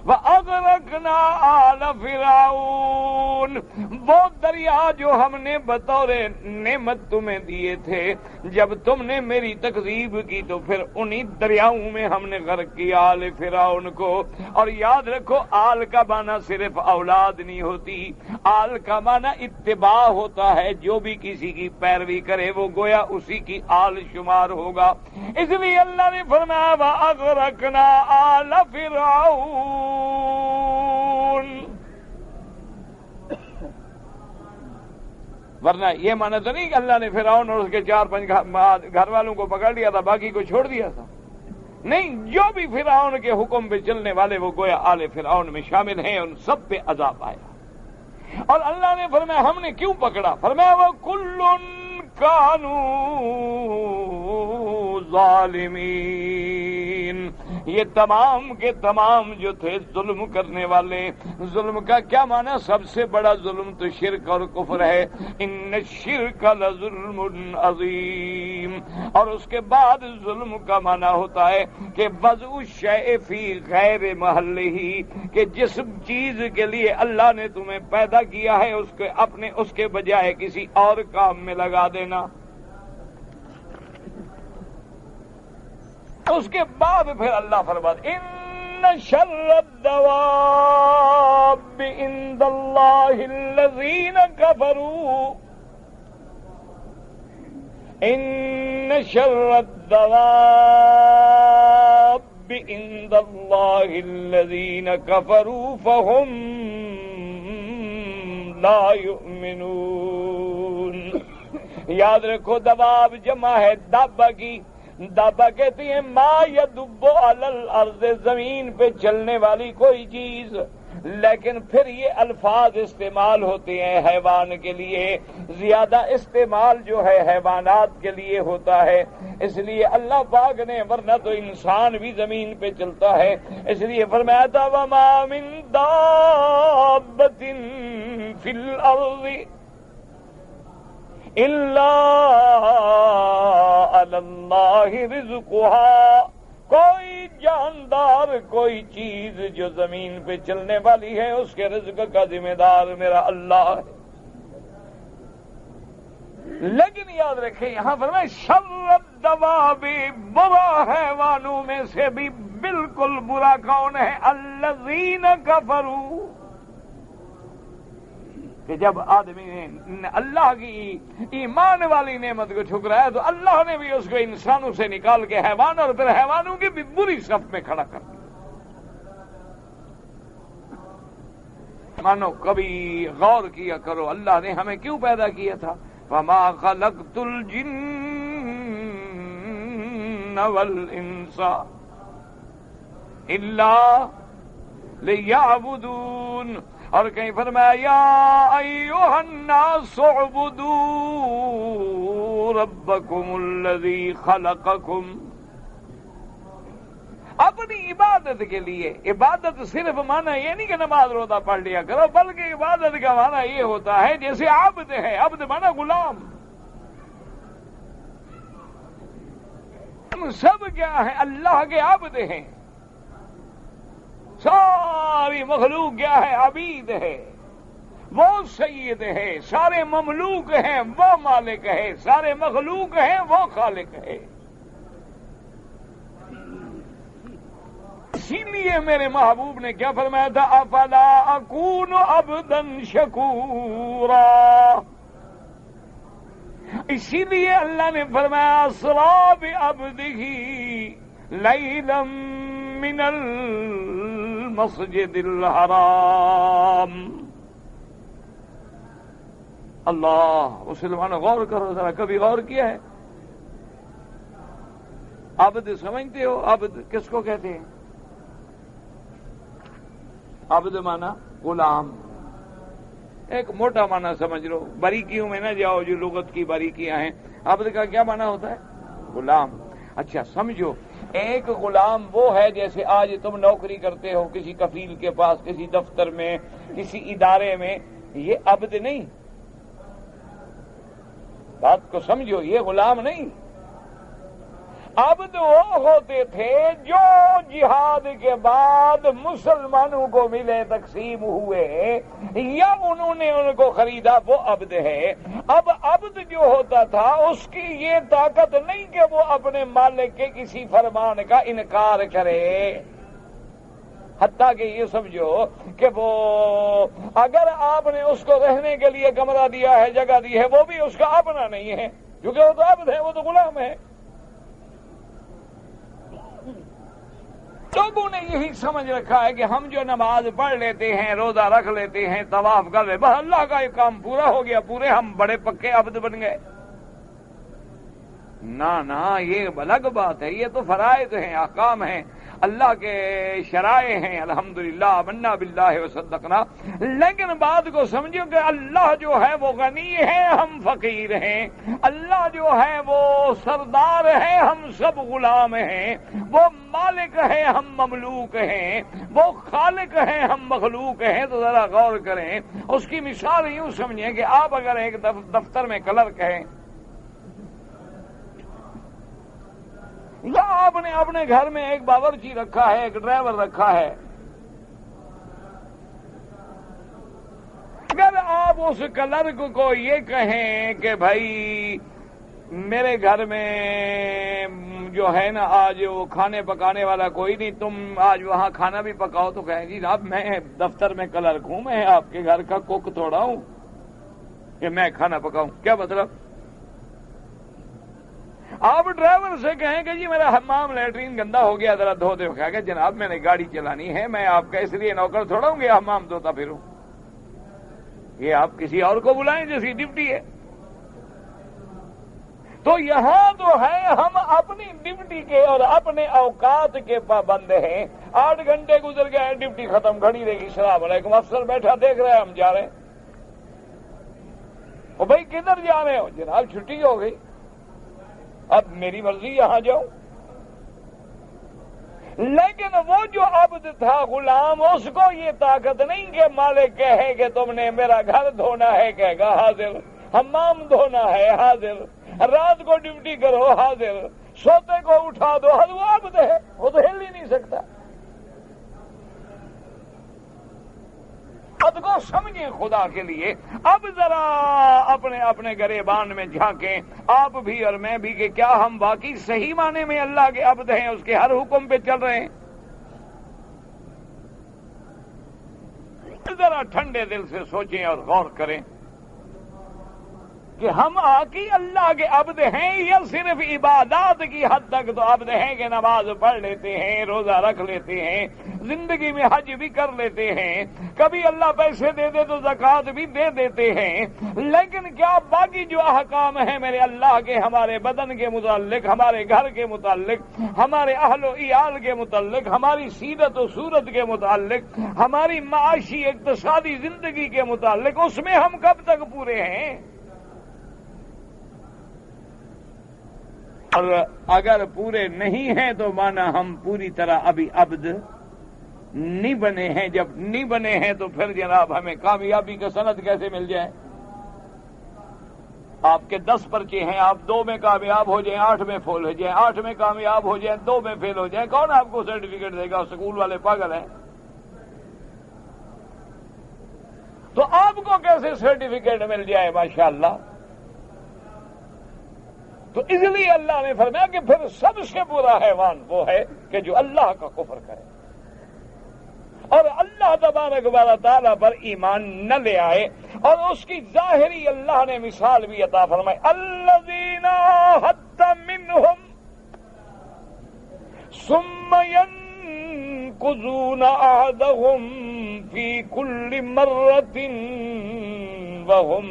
وَأَغْرَقْنَا آلَ فِرْعَوْنَ، وہ دریا جو ہم نے بطور نعمت تمہیں دیے تھے، جب تم نے میری تکذیب کی تو پھر انہی دریاؤں میں ہم نے غرق کیا آل فرعون کو۔ اور یاد رکھو آل کا معنی صرف اولاد نہیں ہوتی، آل کا معنی اتباع ہوتا ہے، جو بھی کسی کی پیروی کرے وہ گویا اسی کی آل شمار ہوگا۔ اس لیے اللہ نے فرمایا وَأَغْرَقْنَا آلَ فِرْعَوْنَ، ورنہ یہ معنی تو نہیں کہ اللہ نے فرعون اور اس کے 4-5 گھر والوں کو پکڑ لیا تھا باقی کو چھوڑ دیا تھا، نہیں، جو بھی فرعون کے حکم پہ چلنے والے وہ گویا آل فرعون میں شامل ہیں، ان سب پہ عذاب آیا۔ اور اللہ نے فرمایا ہم نے کیوں پکڑا، فرمایا وَكُلٌّ كَانُوا ظَالِمِينَ، یہ تمام کے تمام جو تھے ظلم کرنے والے۔ ظلم کا کیا معنی؟ سب سے بڑا ظلم تو شرک اور کفر ہے، ان الشرک لظلم عظیم۔ اور اس کے بعد ظلم کا معنی ہوتا ہے کہ وضع الشیء فی غیر محلہ، کہ جس چیز کے لیے اللہ نے تمہیں پیدا کیا ہے اس کے بجائے کسی اور کام میں لگا دینا۔ اس کے بعد پھر اللہ فرماتا ان شر الدواب عند اللہ الذین کفروا، ان شر الدواب عند اللہ الذین کفروا فهم لا یؤمنون۔ یاد رکھو دواب جمع ہے دابہ کی، دابا کہتی ہیں ما یدب علی الارض، زمین پہ چلنے والی کوئی چیز، لیکن پھر یہ الفاظ استعمال ہوتے ہیں حیوان کے لیے، زیادہ استعمال جو ہے حیوانات کے لیے ہوتا ہے، اس لیے اللہ پاک نے، ورنہ تو انسان بھی زمین پہ چلتا ہے، اس لیے فرمایا تھا وما من دابۃ فی الارض الا علی اللہ رزقها، کوئی جاندار کوئی چیز جو زمین پہ چلنے والی ہے اس کے رزق کا ذمہ دار میرا اللہ ہے۔ لیکن یاد رکھیں یہاں فرمائے شر الدواب، برا حیوانوں میں سے بھی بالکل برا کون ہے؟ الذین کفروا، کہ جب آدمی نے اللہ کی ایمان والی نعمت کو ٹھکرایا تو اللہ نے بھی اس کو انسانوں سے نکال کے حیوان اور پھر حیوانوں کی بھی بری صف میں کھڑا کر دیا۔ مانو کبھی غور کیا کرو اللہ نے ہمیں کیوں پیدا کیا تھا، وَمَا خَلَقْتُ الْجِنَّ وَالْإِنسَ إِلَّا لِيَعْبُدُونَ، اور کہیں فرمایا یا ایھا الناس اعبدوا ربکم الذی خلقکم، اپنی عبادت کے لیے۔ عبادت صرف معنی یہ نہیں کہ نماز روزہ پڑھ لیا کرو، بلکہ عبادت کا معنی یہ ہوتا ہے جیسے عبد ہے، عبد معنی غلام، ہم سب کیا ہیں؟ اللہ کے عبد ہیں. ساری مخلوق کیا ہے؟ عبید ہے. وہ سید ہے، سارے مملوک ہیں، وہ مالک ہے، سارے مخلوق ہیں، وہ خالق ہے. اسی لیے میرے محبوب نے کیا فرمایا تھا؟ افلا اکون عبدا شکورا. اسی لیے اللہ نے فرمایا اسری بعبدہ لیلا من المسجد الحرام. اللہ مسلمانوں غور کرو ذرا، کبھی غور کیا ہے؟ عبد سمجھتے ہو؟ عبد کس کو کہتے ہیں؟ عبد مانا غلام. ایک موٹا مانا سمجھ لو، باریکیوں میں نہ جاؤ جو لغت کی باریکیاں ہیں. عبد کا کیا مانا ہوتا ہے؟ غلام. اچھا سمجھو، ایک غلام وہ ہے جیسے آج تم نوکری کرتے ہو کسی کفیل کے پاس، کسی دفتر میں، کسی ادارے میں. یہ عبد نہیں، بات کو سمجھو، یہ غلام نہیں. عبد وہ ہوتے تھے جو جہاد کے بعد مسلمانوں کو ملے، تقسیم ہوئے، یا انہوں نے ان کو خریدا، وہ عبد ہے. اب عبد جو ہوتا تھا اس کی یہ طاقت نہیں کہ وہ اپنے مالک کے کسی فرمان کا انکار کرے. حتیٰ کہ یہ سمجھو کہ وہ اگر آپ نے اس کو رہنے کے لیے کمرہ دیا ہے، جگہ دی ہے، وہ بھی اس کا اپنا نہیں ہے، کیونکہ وہ تو عبد ہے، وہ تو غلام ہے. لوگوں نے یہی سمجھ رکھا ہے کہ ہم جو نماز پڑھ لیتے ہیں، روزہ رکھ لیتے ہیں، طواف کر لے، بس اللہ کا یہ کام پورا ہو گیا، پورے ہم بڑے پکے عبد بن گئے. نہ، یہ الگ بات ہے. یہ تو فرائض ہیں، احکام ہیں، اللہ کے شرائع ہیں. الحمدللہ آمنا باللہ وصدقنا. لیکن بات کو سمجھو کہ اللہ جو ہے وہ غنی ہے، ہم فقیر ہیں. اللہ جو ہے وہ سردار ہے، ہم سب غلام ہیں. وہ مالک ہے، ہم مملوک ہیں. وہ خالق ہے، ہم مخلوق ہیں. تو ذرا غور کریں. اس کی مثال یوں سمجھیں کہ آپ اگر ایک دفتر میں کلرک ہیں، یا آپ نے اپنے گھر میں ایک باورچی رکھا ہے، ایک ڈرائیور رکھا ہے، اگر آپ اس کلرک کو یہ کہیں کہ بھائی میرے گھر میں جو ہے نا آج وہ کھانے پکانے والا کوئی نہیں، تم آج وہاں کھانا بھی پکاؤ، تو کہیں جی جناب میں دفتر میں کلرک ہوں، میں آپ کے گھر کا کوک تھوڑا ہوں کہ میں کھانا پکاؤں. کیا مطلب؟ آپ ڈرائیور سے کہیں کہ جی میرا حمام لیٹرین گندا ہو گیا، ذرا دھو دے. کہا کہ جناب میں نے گاڑی چلانی ہے، میں آپ کا اس لیے نوکر تھوڑا ہوں گے حمام دھوتا پھروں. یہ آپ کسی اور کو بلائیں جیسی ڈیوٹی ہے. تو یہاں تو ہے ہم اپنی ڈیوٹی کے اور اپنے اوقات کے پابند ہیں. 8 گھنٹے گزر گئے، ڈیوٹی ختم، گھڑی رہے گی، السلام علیکم، افسر بیٹھا دیکھ رہے ہیں ہم جا رہے ہیں. او بھائی کدھر جا رہے ہو؟ جناب چھٹی ہو گئی، اب میری مرضی یہاں جاؤں. لیکن وہ جو عبد تھا، غلام، اس کو یہ طاقت نہیں کہ مالک کہے کہ تم نے میرا گھر دھونا ہے، کہے گا حاضر. حمام دھونا ہے، حاضر. رات کو ڈیوٹی کرو، حاضر. سوتے کو اٹھا دو، وہ عبد ہے، وہ تو ہل ہی نہیں سکتا. اب کو سمجھیں خدا کے لیے. اب ذرا اپنے اپنے گریبان میں جھانکیں، آپ بھی اور میں بھی، کہ کیا ہم واقعی صحیح معنی میں اللہ کے عبد ہیں، اس کے ہر حکم پہ چل رہے ہیں؟ ذرا ٹھنڈے دل سے سوچیں اور غور کریں کہ ہم آقی اللہ کے عبد ہیں یا صرف عبادات کی حد تک تو عبد ہیں کہ نماز پڑھ لیتے ہیں، روزہ رکھ لیتے ہیں، زندگی میں حج بھی کر لیتے ہیں، کبھی اللہ پیسے دے دے تو زکوٰۃ بھی دے دیتے ہیں. لیکن کیا باقی جو احکام ہیں میرے اللہ کے، ہمارے بدن کے متعلق، ہمارے گھر کے متعلق، ہمارے اہل و عیال کے متعلق، ہماری سیرت و صورت کے متعلق، ہماری معاشی اقتصادی زندگی کے متعلق، اس میں ہم کب تک پورے ہیں؟ اور اگر پورے نہیں ہیں تو مانا ہم پوری طرح ابھی عبد نہیں بنے ہیں. جب نہیں بنے ہیں تو پھر جناب ہمیں کامیابی کا سند کیسے مل جائے؟ آپ کے 10 پرچے ہیں، آپ 2 میں کامیاب ہو جائیں، 8 میں فیل ہو جائیں، 8 میں کامیاب ہو جائیں، 2 میں فیل ہو جائیں، کون آپ کو سرٹیفکیٹ دے گا؟ سکول والے پاگل ہیں؟ تو آپ کو کیسے سرٹیفکیٹ مل جائے ماشاءاللہ؟ تو اس لیے اللہ نے فرمایا کہ پھر سب سے برا حیوان وہ ہے کہ جو اللہ کا کفر کرے اور اللہ تبارک و تعالیٰ پر ایمان نہ لے آئے. اور اس کی ظاہری اللہ نے مثال بھی عطا فرمائی، الذین عاہدت منہم ثم ينقضون عہدہم فی کل مرۃ وہم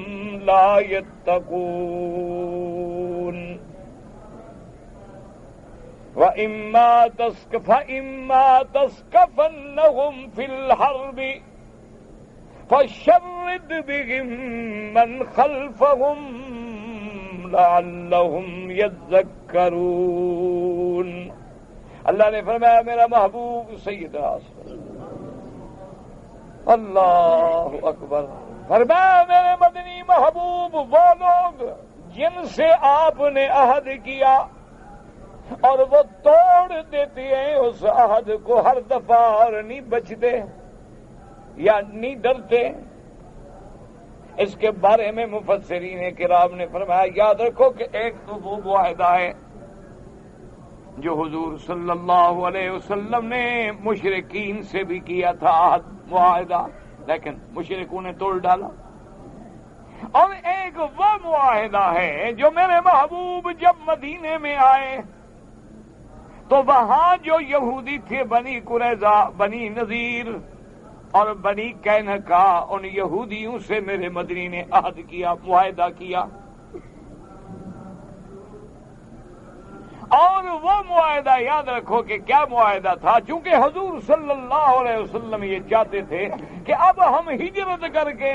لا یتقون فَإِمَّا تَسْكَفَنَّهُمْ فِي الْحَرْبِ فَشَرِّدْ بِهِمْ مَنْ خَلْفَهُمْ لَعَلَّهُمْ يَذَّكَّرُونَ. اللہ نے فرمایا میرا محبوب سیدنا اللہ اکبر، فرمایا میرے مدنی محبوب وہ لوگ جن سے آپ نے عہد کیا اور وہ توڑ دیتے ہیں اس عہد کو ہر دفعہ اور نہیں بچتے یا نہیں ڈرتے. اس کے بارے میں مفسرین کرام نے فرمایا یاد رکھو کہ ایک تو وہ معاہدہ ہے جو حضور صلی اللہ علیہ وسلم نے مشرکین سے بھی کیا تھا عہد معاہدہ، لیکن مشرکوں نے توڑ ڈالا. اور ایک وہ معاہدہ ہے جو میرے محبوب جب مدینے میں آئے تو وہاں جو یہودی تھے بنی قریظہ، بنی نذیر اور بنی قینقاع، ان یہودیوں سے میرے مدنی نے عہد کیا، معاہدہ کیا. اور وہ معاہدہ یاد رکھو کہ کیا معاہدہ تھا، چونکہ حضور صلی اللہ علیہ وسلم یہ چاہتے تھے کہ اب ہم ہجرت کر کے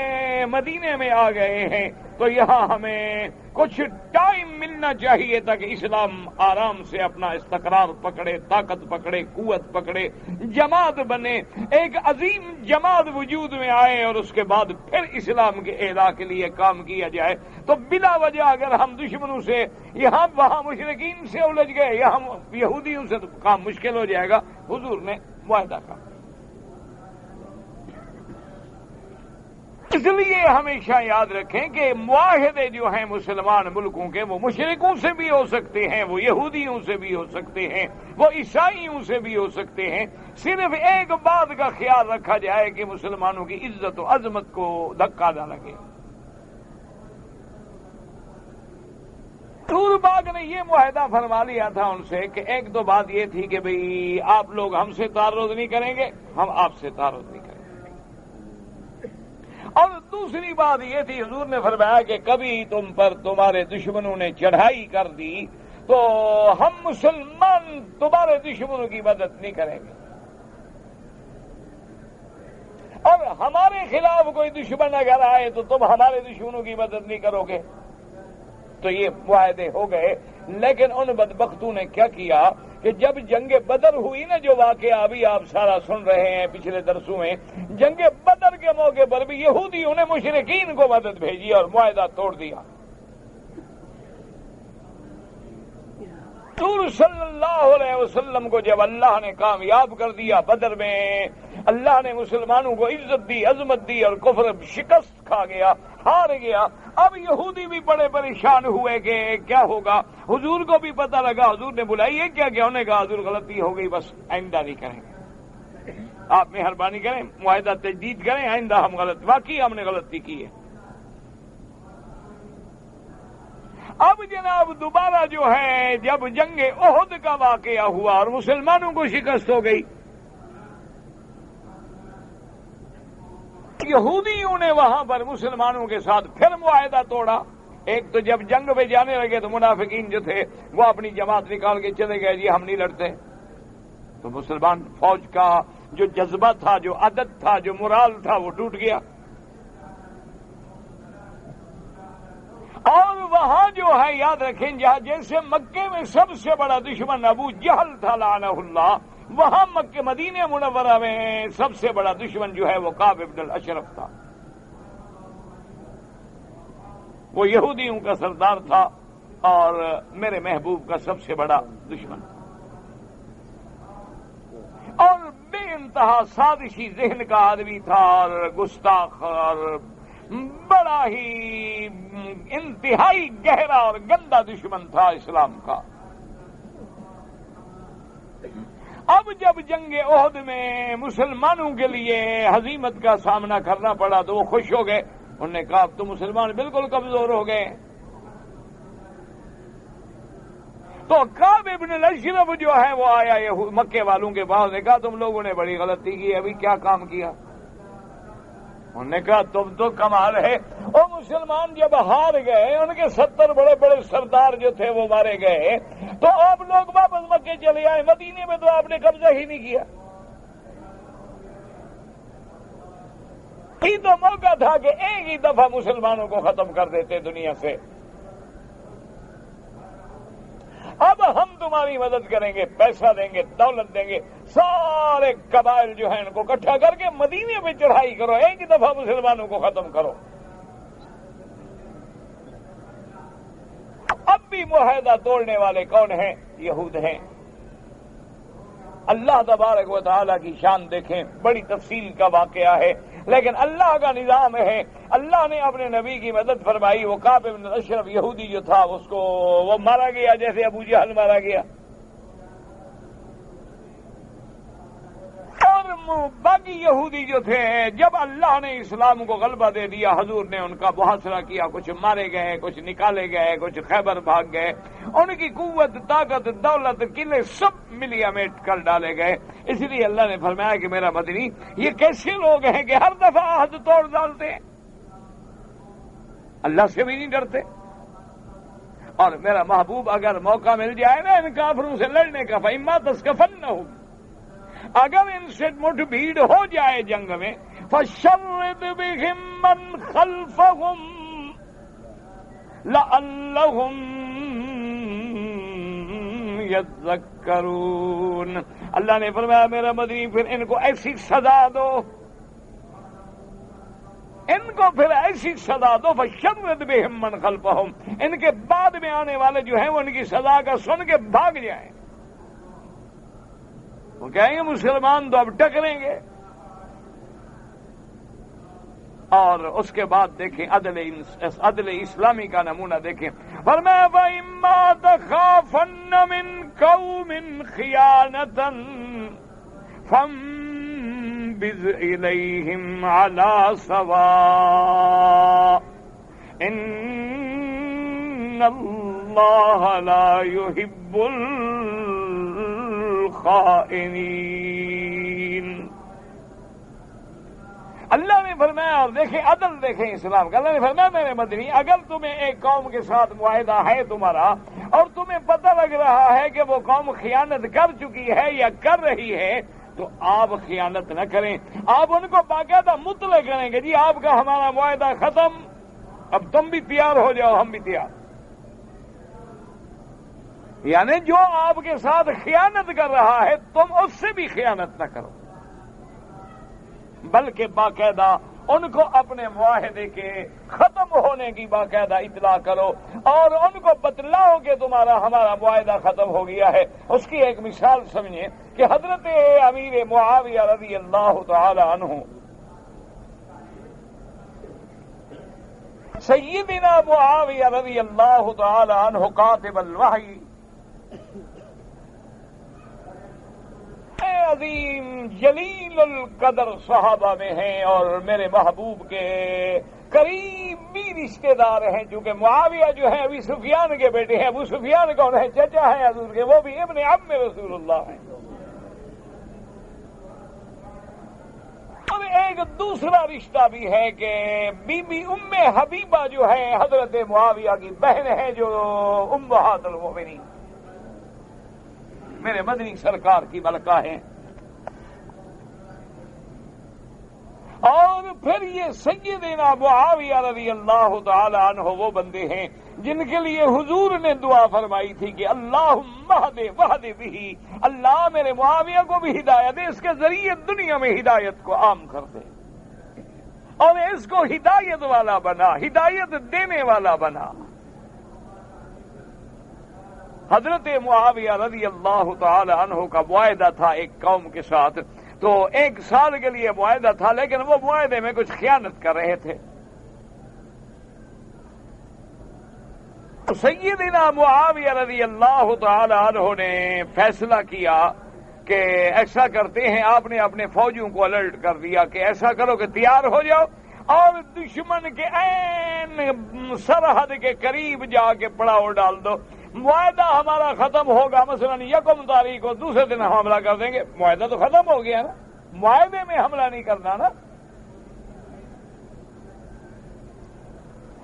مدینے میں آ گئے ہیں تو یہاں ہمیں کچھ ٹائم ملنا چاہیے تاکہ اسلام آرام سے اپنا استقرار پکڑے، طاقت پکڑے، قوت پکڑے، جماعت بنے، ایک عظیم جماعت وجود میں آئے اور اس کے بعد پھر اسلام کے اعلاء کے لیے کام کیا جائے. تو بلا وجہ اگر ہم دشمنوں سے یہاں وہاں مشرکین سے الجھ گئے یا ہم یہودیوں سے تو کام مشکل ہو جائے گا. حضور نے معاہدہ کہا. اس لیے ہمیشہ یاد رکھیں کہ معاہدے جو ہیں مسلمان ملکوں کے وہ مشرکوں سے بھی ہو سکتے ہیں، وہ یہودیوں سے بھی ہو سکتے ہیں، وہ عیسائیوں سے بھی ہو سکتے ہیں. صرف ایک بات کا خیال رکھا جائے کہ مسلمانوں کی عزت و عظمت کو دھکا نہ لگے. نور باغ نے یہ معاہدہ فرما لیا تھا ان سے کہ ایک تو بات یہ تھی کہ بھئی آپ لوگ ہم سے تعرض نہیں کریں گے، ہم آپ سے تعرض نہیں کریں گے. اور دوسری بات یہ تھی حضور نے فرمایا کہ کبھی تم پر تمہارے دشمنوں نے چڑھائی کر دی تو ہم مسلمان تمہارے دشمنوں کی مدد نہیں کریں گے، اور ہمارے خلاف کوئی دشمن اگر آئے تو تم ہمارے دشمنوں کی مدد نہیں کرو گے. تو یہ معاہدے ہو گئے. لیکن ان بدبختوں نے کیا کیا کہ جب جنگ بدر ہوئی نا، جو واقعہ ابھی آپ سارا سن رہے ہیں پچھلے درسوں میں، جنگ بدر کے موقع پر بھی یہودیوں نے مشرکین کو مدد بھیجی اور معاہدہ توڑ دیا. حضور صلی اللہ علیہ وسلم کو جب اللہ نے کامیاب کر دیا بدر میں، اللہ نے مسلمانوں کو عزت دی، عظمت دی، اور کفر شکست کھا گیا، ہار گیا. اب یہودی بھی بڑے پریشان ہوئے کہ کیا ہوگا. حضور کو بھی پتہ لگا، حضور نے بلائی ہے کیا انہوں نے کہا حضور غلطی ہو گئی، بس آئندہ نہیں کریں گے، آپ مہربانی کریں، معاہدہ تجدید کریں، آئندہ ہم واقعی ہم نے غلطی کی ہے. اب جناب دوبارہ جو ہے جب جنگ احد کا واقعہ ہوا اور مسلمانوں کو شکست ہو گئی، یہودیوں نے وہاں پر مسلمانوں کے ساتھ پھر معاہدہ توڑا. ایک تو جب جنگ میں جانے لگے تو منافقین جو تھے وہ اپنی جماعت نکال کے چلے گئے، جی ہم نہیں لڑتے. تو مسلمان فوج کا جو جذبہ تھا، جو عدد تھا، جو مرال تھا، وہ ٹوٹ گیا. اور وہاں جو ہے یاد رکھیں جہاں جیسے مکے میں سب سے بڑا دشمن ابو جہل تھا لعنہ اللہ، وہاں مکہ مدینہ منورہ میں سب سے بڑا دشمن جو ہے وہ کعب بن الاشرف تھا. وہ یہودیوں کا سردار تھا اور میرے محبوب کا سب سے بڑا دشمن، اور بے انتہا سازشی ذہن کا آدمی تھا اور گستاخ اور بڑا ہی انتہائی گہرا اور گندا دشمن تھا اسلام کا۔ اب جب جنگ احد میں مسلمانوں کے لیے ہزیمت کا سامنا کرنا پڑا تو وہ خوش ہو گئے، انہوں نے کہا اب تو مسلمان بالکل کمزور ہو گئے۔ تو کعب ابن الاشرف جو ہے وہ آیا مکے والوں کے پاس، نے کہا تم لوگوں نے بڑی غلطی کی، ابھی کیا کام کیا؟ انہوں نے کہا تم تو کمال ہے، وہ مسلمان جب ہار گئے، ان کے 70 بڑے بڑے سردار جو تھے وہ مارے گئے، تو آپ لوگ واپس مکے چلے آئے، مدینے میں تو آپ نے قبضہ ہی نہیں کیا۔ یہ تو موقع تھا کہ ایک ہی دفعہ مسلمانوں کو ختم کر دیتے دنیا سے۔ اب ہم تمہاری مدد کریں گے، پیسہ دیں گے، دولت دیں گے، سارے قبائل جو ہیں ان کو اکٹھا کر کے مدینے پہ چڑھائی کرو، ایک ہی دفعہ مسلمانوں کو ختم کرو۔ اب بھی معاہدہ توڑنے والے کون ہیں؟ یہود ہیں۔ اللہ تبارک و تعالیٰ کی شان دیکھیں، بڑی تفصیل کا واقعہ ہے، لیکن اللہ کا نظام ہے۔ اللہ نے اپنے نبی کی مدد فرمائی۔ وہ کعب بن اشرف یہودی جو تھا اس کو وہ مارا گیا جیسے ابو جہل مارا گیا، اور باقی یہودی جو تھے جب اللہ نے اسلام کو غلبہ دے دیا، حضور نے ان کا محاصرہ کیا، کچھ مارے گئے، کچھ نکالے گئے، کچھ خیبر بھاگ گئے، ان کی قوت، طاقت، دولت، قلعے سب ملیا میٹ کر ڈالے گئے۔ اس لیے اللہ نے فرمایا کہ میرا مدنی یہ کیسے لوگ ہیں کہ ہر دفعہ عہد توڑ ڈالتے ہیں، اللہ سے بھی نہیں ڈرتے۔ اور میرا محبوب اگر موقع مل جائے نا ان کافروں سے لڑنے کا، فَإِمَّا تَسْقَفَنَّهُمْ، اگر ان سے مٹھ بھیڑ ہو جائے جنگ میں، فَشَرِّدْ بِهِمْ مَنْ خَلْفَهُمْ لَعَلَّهُمْ يَذَّكَّرُونَ۔ اللہ نے فرمایا میرا مدنی پھر ان کو ایسی سزا دو، ان کو پھر ایسی سزا دو، فَشَرِّدْ بِهِمْ مَنْ خَلْفَهُمْ، ان کے بعد میں آنے والے جو ہیں وہ ان کی سزا کا سن کے بھاگ جائیں۔ وہ کہیں گے مسلمان تو اب ٹکریں گے۔ اور اس کے بعد دیکھیں عدل اسلامی کا نمونہ دیکھیں، فرمایا فَإِمَّا تَخَافَنَّ مِنْ قَوْمٍ خِيَانَةً فَانبِذْ إِلَيْهِمْ عَلَى سَوَاءٍ إِنَّ اللَّهَ لَا يُحِبُّ الخائنین۔ اللہ نے فرمایا، اور دیکھیں عدل دیکھیں اسلام کا، اللہ نے فرمایا میرے مدنی اگر تمہیں ایک قوم کے ساتھ معاہدہ ہے تمہارا، اور تمہیں پتہ لگ رہا ہے کہ وہ قوم خیانت کر چکی ہے یا کر رہی ہے، تو آپ خیانت نہ کریں، آپ ان کو باقاعدہ مطلع کریں گے جی آپ کا ہمارا معاہدہ ختم، اب تم بھی تیار ہو جاؤ، ہم بھی تیار۔ یعنی جو آپ کے ساتھ خیانت کر رہا ہے تم اس سے بھی خیانت نہ کرو، بلکہ باقاعدہ ان کو اپنے معاہدے کے ختم ہونے کی باقاعدہ اطلاع کرو اور ان کو بتلاؤ کہ ہمارا معاہدہ ختم ہو گیا ہے۔ اس کی ایک مثال سمجھیں کہ حضرت امیر معاویہ رضی اللہ تعالی عنہ، سیدنا معاویہ رضی اللہ تعالی عنہ کاتب الوحی، عظیم جلیل القدر صحابہ میں ہیں اور میرے محبوب کے قریبی رشتہ دار ہیں، چونکہ معاویہ جو ہے ابھی سفیان کے بیٹے ہیں۔ ابو سفیان کون ہے؟ چچا ہے حضور کے، وہ بھی ابن عم رسول اللہ ہیں۔ اور ایک دوسرا رشتہ بھی ہے کہ بی بی ام حبیبہ جو ہے حضرت معاویہ کی بہن ہے، جو امہات المؤمنین میرے مدنی سرکار کی ملکہ ہیں۔ اور پھر یہ سیدنا معاویہ رضی اللہ تعالی عنہ وہ بندے ہیں جن کے لیے حضور نے دعا فرمائی تھی کہ اللہم وہد بہ، اللہ میرے معاویہ کو بھی ہدایت دے، اس کے ذریعے دنیا میں ہدایت کو عام کر دے۔ اور اس کو ہدایت والا بنا، ہدایت دینے والا بنا۔ حضرت معاویہ رضی اللہ تعالی عنہ کا معاہدہ تھا ایک قوم کے ساتھ، تو 1 سال کے لیے معاہدہ تھا، لیکن وہ معاہدے میں کچھ خیانت کر رہے تھے۔ تو سیدنا معاویہ رضی اللہ تعالی عنہ نے فیصلہ کیا کہ ایسا کرتے ہیں، آپ نے اپنے فوجیوں کو الرٹ کر دیا کہ ایسا کرو کہ تیار ہو جاؤ اور دشمن کے عین سرحد کے قریب جا کے پڑاؤ ڈال دو۔ معاہدہ ہمارا ختم ہوگا مثلا 1 تاریخ کو، دوسرے دن ہم حملہ کر دیں گے۔ معاہدہ تو ختم ہو گیا نا، معاہدے میں حملہ نہیں کرنا نا۔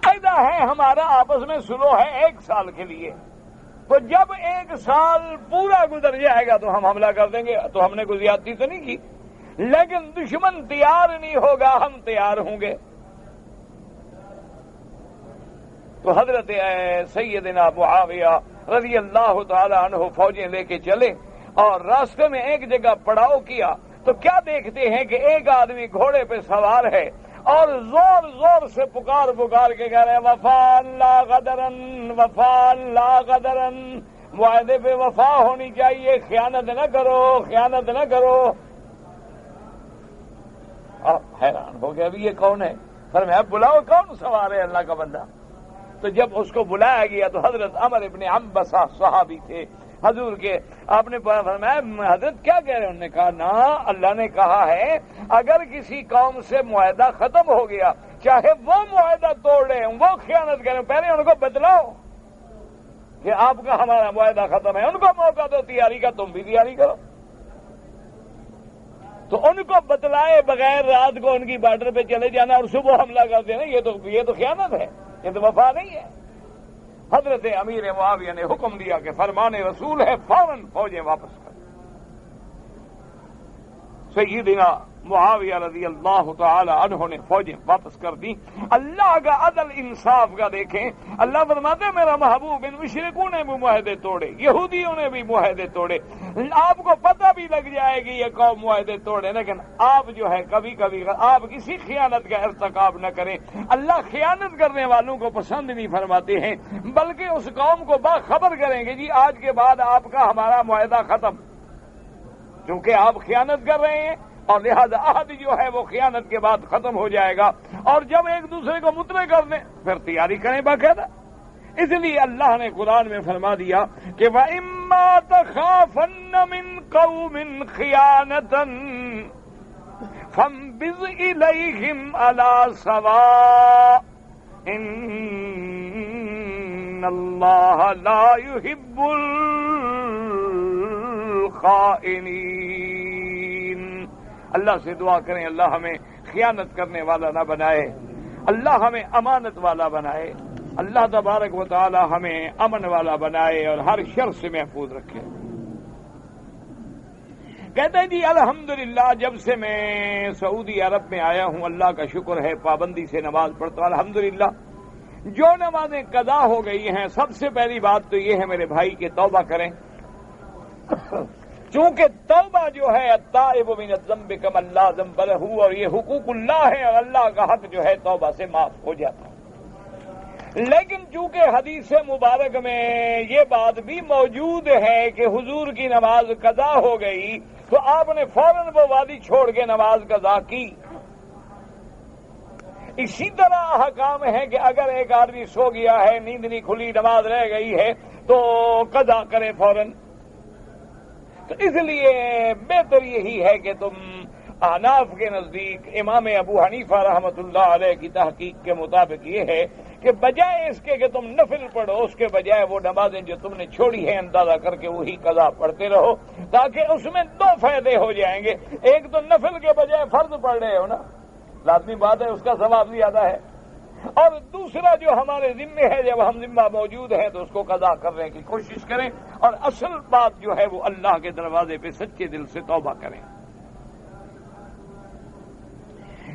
معاہدہ ہے ہمارا، آپس میں سلو ہے 1 سال کے لیے، تو جب 1 سال پورا گزر جائے گا تو ہم حملہ کر دیں گے۔ تو ہم نے کوئی زیادتی تو نہیں کی، لیکن دشمن تیار نہیں ہوگا، ہم تیار ہوں گے۔ تو حضرت سیدنا معاویہ رضی اللہ تعالی عنہ فوجیں لے کے چلے اور راستے میں ایک جگہ پڑاؤ کیا، تو کیا دیکھتے ہیں کہ ایک آدمی گھوڑے پہ سوار ہے اور زور زور سے پکار کے کہہ رہے ہیں وفا لا غدرن، وفا لا غدرن، معاہدے پہ وفا ہونی چاہیے، خیانت نہ کرو، خیانت نہ کرو۔ آپ حیران ہو گیا ابھی یہ کون ہے؟ فرمایا بلاؤ کون سوار ہے اللہ کا بندہ۔ تو جب اس کو بلایا گیا تو حضرت عمر ابن عنبسہ صحابی تھے حضور کے، آپ نے فرمایا حضرت کیا کہہ رہے ہیں؟ انہوں نے کہا نا، اللہ نے کہا ہے اگر کسی قوم سے معاہدہ ختم ہو گیا، چاہے وہ معاہدہ توڑے، وہ خیانت کریں، پہلے ان کو بتلاؤ کہ آپ کا ہمارا معاہدہ ختم ہے، ان کو موقع دو تیاری کا، تم بھی تیاری کرو۔ تو ان کو بتلائے بغیر رات کو ان کی بارڈر پہ چلے جانا اور صبح حملہ کر دینا، یہ تو خیانت ہے، یہ تو وفا نہیں ہے۔ حضرت امیر معاویہ نے حکم دیا کہ فرمان رسول ہے، فوراً فوجیں واپس کر۔ سیدنا معاویہ رضی اللہ تعالی عنہ نے فوجیں واپس کر دی۔ اللہ کا عدل انصاف کا دیکھیں، اللہ فرماتے میرا محبوب ان مشرکوں نے بھی معاہدے توڑے، یہودیوں نے بھی معاہدے توڑے، آپ کو پتہ بھی لگ جائے گی یہ قوم معاہدے توڑے، لیکن آپ جو ہے کبھی کبھی آپ کسی خیانت کا ارتکاب نہ کریں۔ اللہ خیانت کرنے والوں کو پسند نہیں فرماتے ہیں، بلکہ اس قوم کو باخبر کریں گے جی آج کے بعد آپ کا ہمارا معاہدہ ختم، کیونکہ آپ خیانت کر رہے ہیں، اور لہذا عہد جو ہے وہ خیانت کے بعد ختم ہو جائے گا۔ اور جب ایک دوسرے کو مطلع کر دیں پھر تیاری کریں باقاعدہ۔ اس لیے اللہ نے قرآن میں فرما دیا کہ وَإِمَّا تَخَافَنَّ مِن قَوْمٍ خِيَانَةً فَانبِذْ إِلَيْهِمْ عَلَىٰ سَوَاءٍ إِنَّ اللَّهَ لَا يُحِبُّ الْخَائِنِينَ۔ اللہ سے دعا کریں اللہ ہمیں خیانت کرنے والا نہ بنائے، اللہ ہمیں امانت والا بنائے، اللہ تبارک و تعالی ہمیں امن والا بنائے اور ہر شر سے محفوظ رکھے۔ کہتے ہیں جی الحمدللہ جب سے میں سعودی عرب میں آیا ہوں اللہ کا شکر ہے پابندی سے نماز پڑھتا ہوں الحمدللہ۔ جو نمازیں قضا ہو گئی ہیں سب سے پہلی بات تو یہ ہے میرے بھائی کہ توبہ کریں، چونکہ توبہ جو ہے التائب من الذنب کمن لا ذنب لہ، اور یہ حقوق اللہ ہے اور اللہ کا حق جو ہے توبہ سے معاف ہو جاتا ہے۔ لیکن چونکہ حدیث مبارک میں یہ بات بھی موجود ہے کہ حضور کی نماز قضا ہو گئی تو آپ نے فوراً وہ وادی چھوڑ کے نماز قضا کی۔ اسی طرح احکام ہے کہ اگر ایک آدمی سو گیا ہے، نیند نہیں کھلی، نماز رہ گئی ہے تو قضا کرے فوراً۔ تو اس لیے بہتر یہی ہے کہ تم احناف کے نزدیک امام ابو حنیفہ رحمۃ اللہ علیہ کی تحقیق کے مطابق یہ ہے کہ بجائے اس کے کہ تم نفل پڑھو، اس کے بجائے وہ نمازیں جو تم نے چھوڑی ہیں اندازہ کر کے وہی قضا پڑھتے رہو، تاکہ اس میں 2 فائدے ہو جائیں گے۔ ایک تو نفل کے بجائے فرض پڑھ رہے ہو نا، لازمی بات ہے اس کا ثواب زیادہ ہے، اور دوسرا جو ہمارے ذمے ہے جب ہم ذمہ موجود ہیں تو اس کو قضا کرنے کی کوشش کریں، اور اصل بات جو ہے وہ اللہ کے دروازے پہ سچے دل سے توبہ کریں۔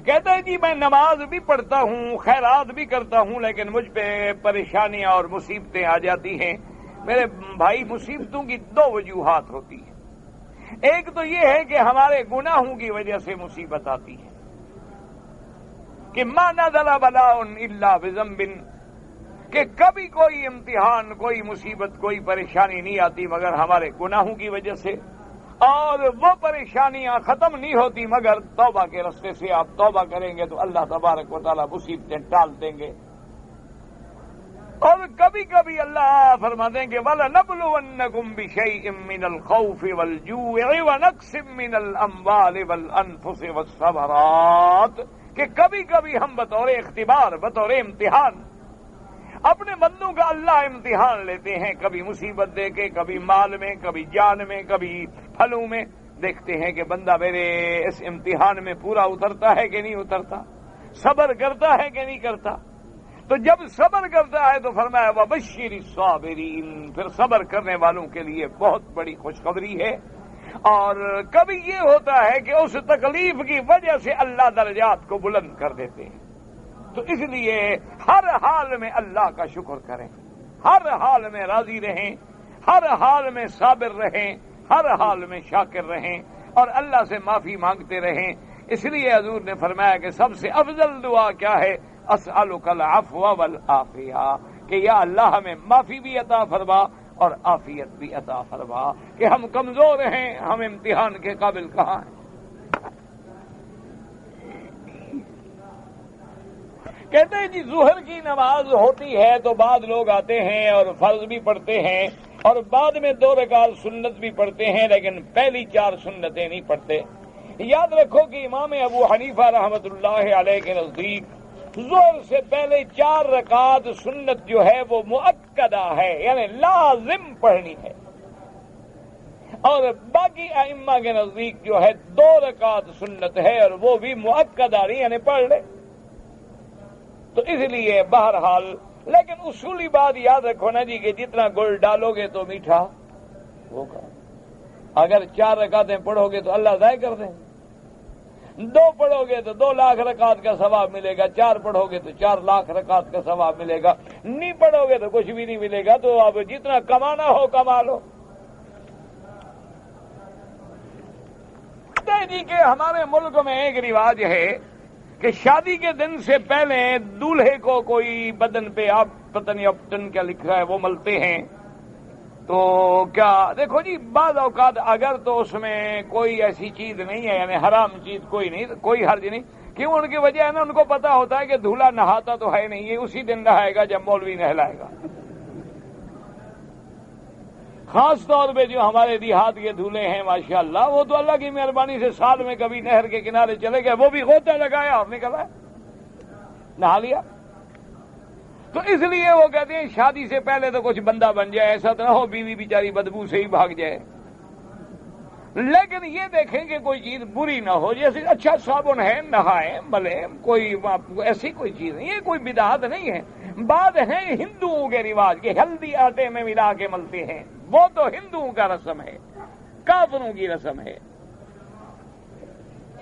کہتا ہے جی میں نماز بھی پڑھتا ہوں، خیرات بھی کرتا ہوں، لیکن مجھ پہ پریشانیاں اور مصیبتیں آ جاتی ہیں۔ میرے بھائی مصیبتوں کی 2 وجوہات ہوتی ہیں۔ ایک تو یہ ہے کہ ہمارے گناہوں کی وجہ سے مصیبت آتی ہے کہ ما نزل بلاء الا بذنب، کہ کبھی کوئی امتحان، کوئی مصیبت، کوئی پریشانی نہیں آتی مگر ہمارے گناہوں کی وجہ سے، اور وہ پریشانیاں ختم نہیں ہوتی مگر توبہ کے راستے سے۔ آپ توبہ کریں گے تو اللہ تبارک و تعالیٰ مصیبتیں ٹال دیں گے۔ اور کبھی کبھی اللہ فرماتے ہیں کہ وَلَنَبْلُوَنَّكُمْ بِشَيْءٍ مِّنَ الْخَوْفِ وَالْجُوعِ وَنَقْصٍ مِّنَ الْأَمْوَالِ وَالْأَنفُسِ وَالثَّمَرَاتِ، کہ کبھی کبھی ہم بطور اختبار، بطور امتحان اپنے بندوں کا اللہ امتحان لیتے ہیں، کبھی مصیبت دے کے، کبھی مال میں، کبھی جان میں، کبھی پھلوں میں، دیکھتے ہیں کہ بندہ میرے اس امتحان میں پورا اترتا ہے کہ نہیں اترتا، صبر کرتا ہے کہ نہیں کرتا۔ تو جب صبر کرتا ہے تو فرمایا وَبَشِّرِ الصَّابِرِينَ، پھر صبر کرنے والوں کے لیے بہت بڑی خوشخبری ہے۔ اور کبھی یہ ہوتا ہے کہ اس تکلیف کی وجہ سے اللہ درجات کو بلند کر دیتے ہیں، تو اس لیے ہر حال میں اللہ کا شکر کریں، ہر حال میں راضی رہیں، ہر حال میں صابر رہیں، ہر حال میں شاکر رہیں، اور اللہ سے معافی مانگتے رہیں۔ اس لیے حضور نے فرمایا کہ سب سے افضل دعا کیا ہے؟ اسألک العفو والعافیہ، کہ یا اللہ ہمیں معافی بھی عطا فرما اور عافیت بھی عطا فرما، کہ ہم کمزور ہیں، ہم امتحان کے قابل کہاں ہیں۔ کہتے ہیں جی ظہر کی نماز ہوتی ہے تو بعض لوگ آتے ہیں اور فرض بھی پڑھتے ہیں اور بعد میں 2 رکعت سنت بھی پڑھتے ہیں، لیکن پہلی 4 سنتیں نہیں پڑھتے۔ یاد رکھو کہ امام ابو حنیفہ رحمۃ اللہ علیہ کے نزدیک ظہر سے پہلے 4 رکعت سنت جو ہے وہ مؤکدہ ہے، یعنی لازم پڑھنی ہے، اور باقی ائمہ کے نزدیک جو ہے 2 رکعت سنت ہے اور وہ بھی مؤکدہ نہیں، یعنی پڑھ لے۔ تو اس لیے بہرحال، لیکن اصولی بات یاد رکھو نا جی کہ جتنا گڑ ڈالو گے تو میٹھا ہوگا۔ اگر 4 رکعتیں پڑھو گے تو اللہ ضائع کر دیں، 2 پڑھو گے تو 2 لاکھ رکعت کا ثواب ملے گا، 4 پڑھو گے تو 4 لاکھ رکعت کا ثواب ملے گا، نہیں پڑھو گے تو کچھ بھی نہیں ملے گا۔ تو اب جتنا کمانا ہو کما لو۔ جی کہ ہمارے ملک میں ایک رواج ہے کہ شادی کے دن سے پہلے دولہے کو کوئی بدن پہ، آپ پتہ نہیں اپٹن کیا لکھا ہے، وہ ملتے ہیں۔ تو کیا دیکھو جی، بعض اوقات اگر تو اس میں کوئی ایسی چیز نہیں ہے، یعنی حرام چیز کوئی نہیں، کوئی حرج نہیں، کیوں؟ ان کی وجہ ہے نا، ان کو پتا ہوتا ہے کہ دولہا نہاتا تو ہے نہیں، یہ اسی دن نہائے گا جب مولوی نہلائے گا۔ خاص طور پہ جو ہمارے دیہات کے دولہے ہیں ماشاءاللہ، وہ تو اللہ کی مہربانی سے سال میں کبھی نہر کے کنارے چلے گئے، وہ بھی غوطہ لگایا اور نکل آئے، نہا لیا۔ تو اس لیے وہ کہتے ہیں شادی سے پہلے تو کچھ بندہ بن جائے، ایسا تو نہ ہو بیوی بیچاری بدبو سے ہی بھاگ جائے۔ لیکن یہ دیکھیں کہ کوئی چیز بری نہ ہو، جیسے اچھا صابن ہے، نہائیں ملے، کوئی ایسی کوئی چیز نہیں، یہ کوئی بدعت نہیں ہے۔ بعد ہیں ہندوؤں کے رواج کہ ہلدی آٹے میں ملا کے ملتے ہیں، وہ تو ہندوؤں کا رسم ہے، کافروں کی رسم ہے۔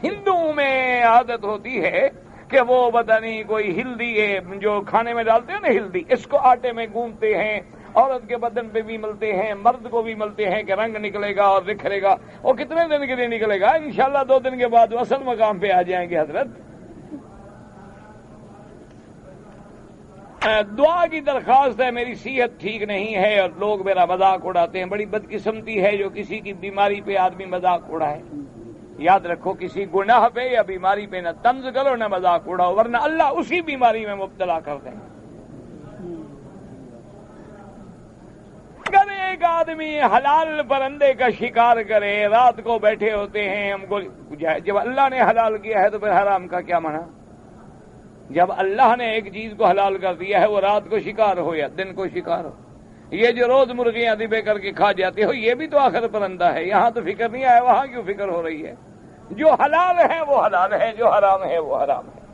ہندوؤں میں عادت ہوتی ہے کہ وہ پتہ نہیں کوئی ہلدی جو کھانے میں ڈالتے ہیں نا ہلدی، اس کو آٹے میں گوندتے ہیں، عورت کے بدن پہ بھی ملتے ہیں، مرد کو بھی ملتے ہیں کہ رنگ نکلے گا اور نکھرے گا۔ وہ کتنے دن کے لیے نکلے گا؟ انشاءاللہ 2 دن کے بعد وہ اصل مقام پہ آ جائیں گے حضرت۔ دعا کی درخواست ہے، میری صحت ٹھیک نہیں ہے اور لوگ میرا مذاق اڑاتے ہیں۔ بڑی بدقسمتی ہے جو کسی کی بیماری پہ آدمی مذاق اڑائے۔ یاد رکھو، کسی گناہ پہ یا بیماری پہ نہ طنز کرو نہ مذاق اڑاؤ، ورنہ اللہ اسی بیماری میں مبتلا کر دیں۔ اگر ایک آدمی حلال پرندے کا شکار کرے، رات کو بیٹھے ہوتے ہیں، ہم کو جب اللہ نے حلال کیا ہے تو پھر حرام کا کیا منع؟ جب اللہ نے ایک چیز کو حلال کر دیا ہے، وہ رات کو شکار ہو یا دن کو شکار ہو۔ یہ جو روز مرغیاں ذبح کر کے کھا جاتے ہو، یہ بھی تو آخر پرندہ ہے، یہاں تو فکر نہیں آیا، وہاں کیوں فکر ہو رہی ہے؟ جو حلال ہے وہ حلال ہے، جو حرام ہے وہ حرام ہے۔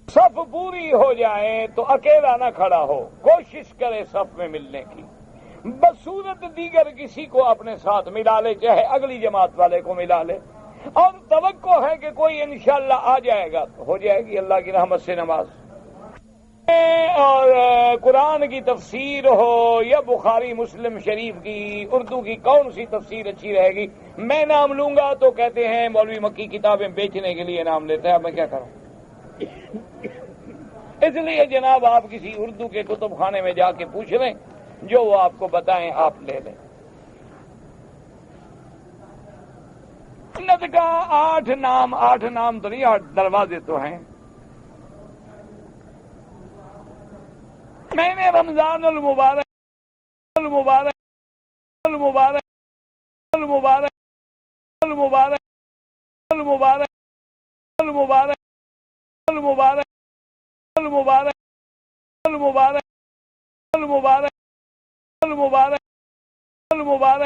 صف پوری ہو جائے تو اکیلا نہ کھڑا ہو، کوشش کرے صف میں ملنے کی، بصورت دیگر کسی کو اپنے ساتھ ملا لے، چاہے اگلی جماعت والے کو ملا لے، اور توقع ہے کہ کوئی انشاءاللہ آ جائے گا تو ہو جائے گی اللہ کی رحمت سے نماز۔ اور قرآن کی تفسیر ہو یا بخاری مسلم شریف کی اردو کی کون سی تفسیر اچھی رہے گی؟ میں نام لوں گا تو کہتے ہیں مولوی مکی کتابیں بیچنے کے لیے نام لیتا ہے، اب میں کیا کروں؟ اس لیے جناب آپ کسی اردو کے کتب خانے میں جا کے پوچھ لیں، جو وہ آپ کو بتائیں آپ لے لیں۔ جنت کا 8 نام تو نہیں، 8 دروازے تو ہیں۔ میں نے رمضان المبارک المبارک المبارک المبارک المبارک المبارک المبارک المبارک المبارک المبارک المبارک المبارک المبارک